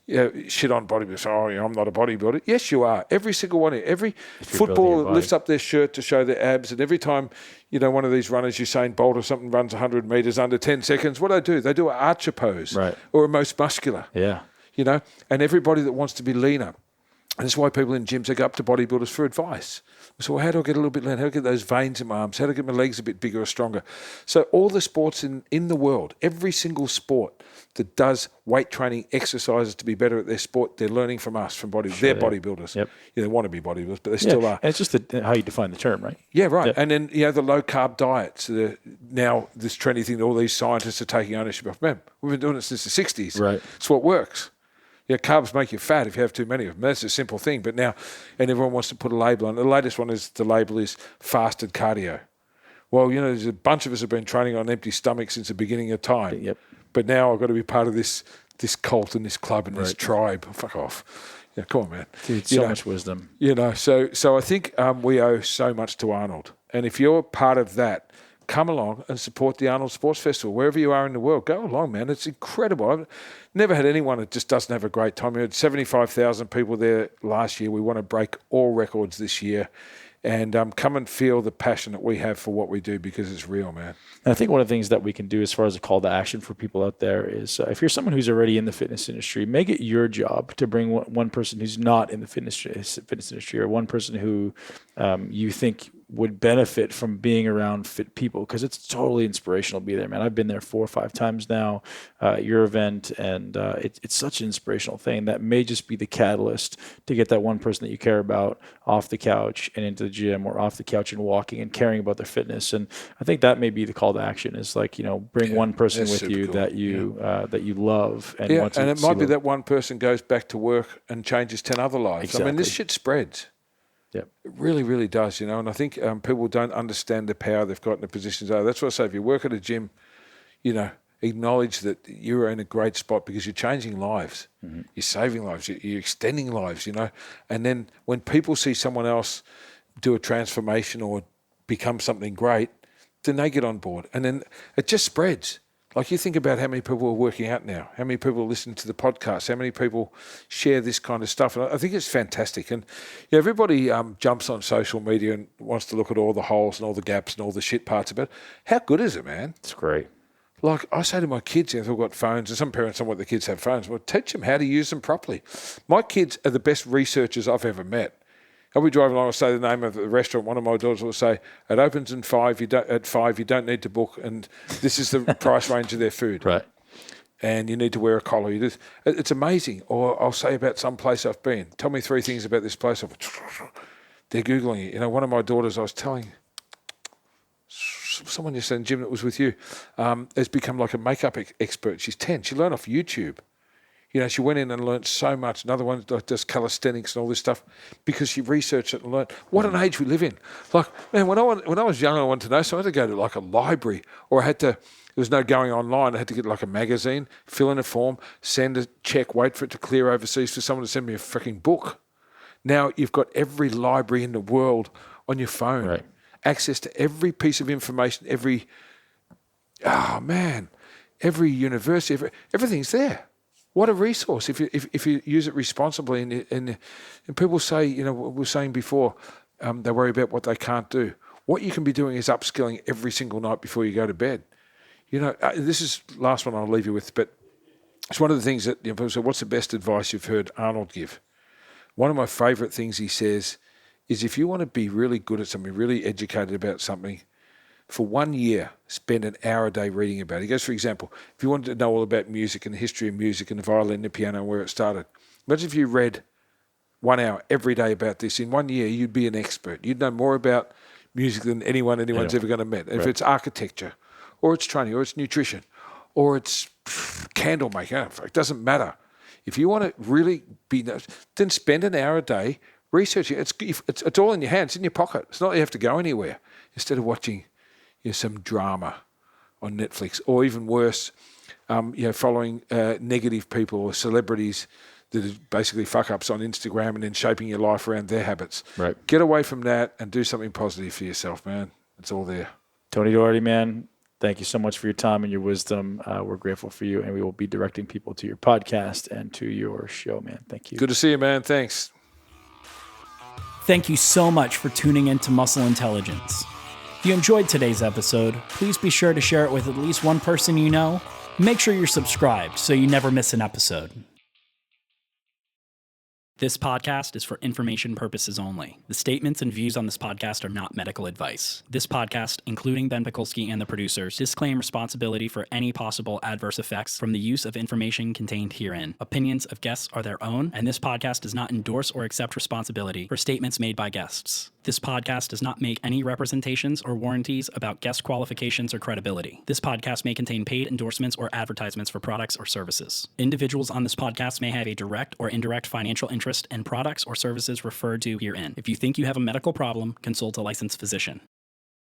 to shit on bodybuilders. Oh, I'm not a bodybuilder. Yes, you are. Every single one of you. Every footballer lifts up their shirt to show their abs, and every time, one of these runners, Usain Bolt or something, runs 100 metres under 10 seconds, what do? They do an archer pose, right, or a most muscular. Yeah. And everybody that wants to be leaner. And that's why people in gyms, they go up to bodybuilders for advice. So, well, how do I get a little bit leaner? How do I get those veins in my arms? How do I get my legs a bit bigger or stronger? So all the sports in the world, every single sport that does weight training exercises to be better at their sport, they're learning from us, from bodybuilders. They're bodybuilders. Yep. They want to be bodybuilders, but they still are. And it's just how you define the term, right? Yeah, right. Yep. And then, the low-carb diets, now this trendy thing that all these scientists are taking ownership of. Man, we've been doing it since the 60s. Right. It's what works. Carbs make you fat if you have too many of them. That's a simple thing. But now, and everyone wants to put a label on. The latest one is the label is fasted cardio. Well, there's a bunch of us have been training on empty stomachs since the beginning of time. Yep. But now I've got to be part of this cult and this club and this tribe. Fuck off. Come on, man. Dude, so much wisdom. So I think we owe so much to Arnold. And if you're part of that, come along and support the Arnold Sports Festival. Wherever you are in the world, go along, man. It's incredible. I've never had anyone that just doesn't have a great time. We had 75,000 people there last year. We want to break all records this year. And come and feel the passion that we have for what we do, because it's real, man. And I think one of the things that we can do as far as a call to action for people out there is if you're someone who's already in the fitness industry, make it your job to bring one person who's not in the fitness industry, or one person who you think would benefit from being around fit people, because it's totally inspirational to be there, man. I've been there 4 or 5 times now, your event, and it's such an inspirational thing that may just be the catalyst to get that one person that you care about off the couch and into the gym, or off the couch and walking and caring about their fitness. And I think that may be the call to action, is like, bring one person with you cool. that you love and want to and it might be that one person goes back to work and changes 10 other lives. Exactly. I mean, this shit spreads. Yep. It really, really does, and I think people don't understand the power they've got in the positions. That's why I say, if you work at a gym, acknowledge that you're in a great spot, because you're changing lives, you're saving lives, you're extending lives, and then when people see someone else do a transformation or become something great, then they get on board, and then it just spreads. Like, you think about how many people are working out now, how many people listen to the podcast, how many people share this kind of stuff. And I think it's fantastic. And everybody jumps on social media and wants to look at all the holes and all the gaps and all the shit parts of it. How good is it, man? It's great. Like, I say to my kids, they've all got phones, and some parents don't want their kids to have phones. Well, teach them how to use them properly. My kids are the best researchers I've ever met. I'll be driving along, I'll say the name of the restaurant. One of my daughters will say, it opens at 5, you don't need to book, and this is the price range of their food. Right. And you need to wear a collar. It's amazing. Or I'll say about some place I've been, tell me 3 things about this place. They're Googling it. One of my daughters, I was telling someone yesterday in the gym that was with you, has become like a makeup expert. She's 10. She learned off YouTube. She went in and learned so much. Another one does calisthenics and all this stuff, because she researched it and learned. What an age we live in. Like, man, when I was young, I wanted to know, so I had to go to like a library, or there was no going online. I had to get like a magazine, fill in a form, send a check, wait for it to clear overseas for someone to send me a freaking book. Now you've got every library in the world on your phone. Right. Access to every piece of information, every university, everything's there. What a resource if you use it responsibly. And people say, what we were saying before, they worry about what they can't do. What you can be doing is upskilling every single night before you go to bed. This is the last one I'll leave you with, but it's one of the things that people say, what's the best advice you've heard Arnold give? One of my favourite things he says is, if you want to be really good at something, really educated about something, for 1 year, spend an hour a day reading about it. He goes, for example, if you wanted to know all about music and the history of music and the violin and the piano and where it started, imagine if you read 1 hour every day about this. In 1 year, you'd be an expert. You'd know more about music than anyone's ever going to meet. If it's architecture, or it's training, or it's nutrition, or it's candle making, it doesn't matter. If you want to really then spend an hour a day Research it. It's all in your hands, in your pocket. It's not like you have to go anywhere. Instead of watching some drama on Netflix, or even worse, following negative people or celebrities that are basically fuck-ups on Instagram and then shaping your life around their habits. Right. Get away from that and do something positive for yourself, man. It's all there. Tony Doherty, man, thank you so much for your time and your wisdom. We're grateful for you, and we will be directing people to your podcast and to your show, man. Thank you. Good to see you, man. Thanks. Thank you so much for tuning in to Muscle Intelligence. If you enjoyed today's episode, please be sure to share it with at least one person you know. Make sure you're subscribed so you never miss an episode. This podcast is for information purposes only. The statements and views on this podcast are not medical advice. This podcast, including Ben Pekulski and the producers, disclaim responsibility for any possible adverse effects from the use of information contained herein. Opinions of guests are their own, and this podcast does not endorse or accept responsibility for statements made by guests. This podcast does not make any representations or warranties about guest qualifications or credibility. This podcast may contain paid endorsements or advertisements for products or services. Individuals on this podcast may have a direct or indirect financial interest in products or services referred to herein. If you think you have a medical problem, consult a licensed physician.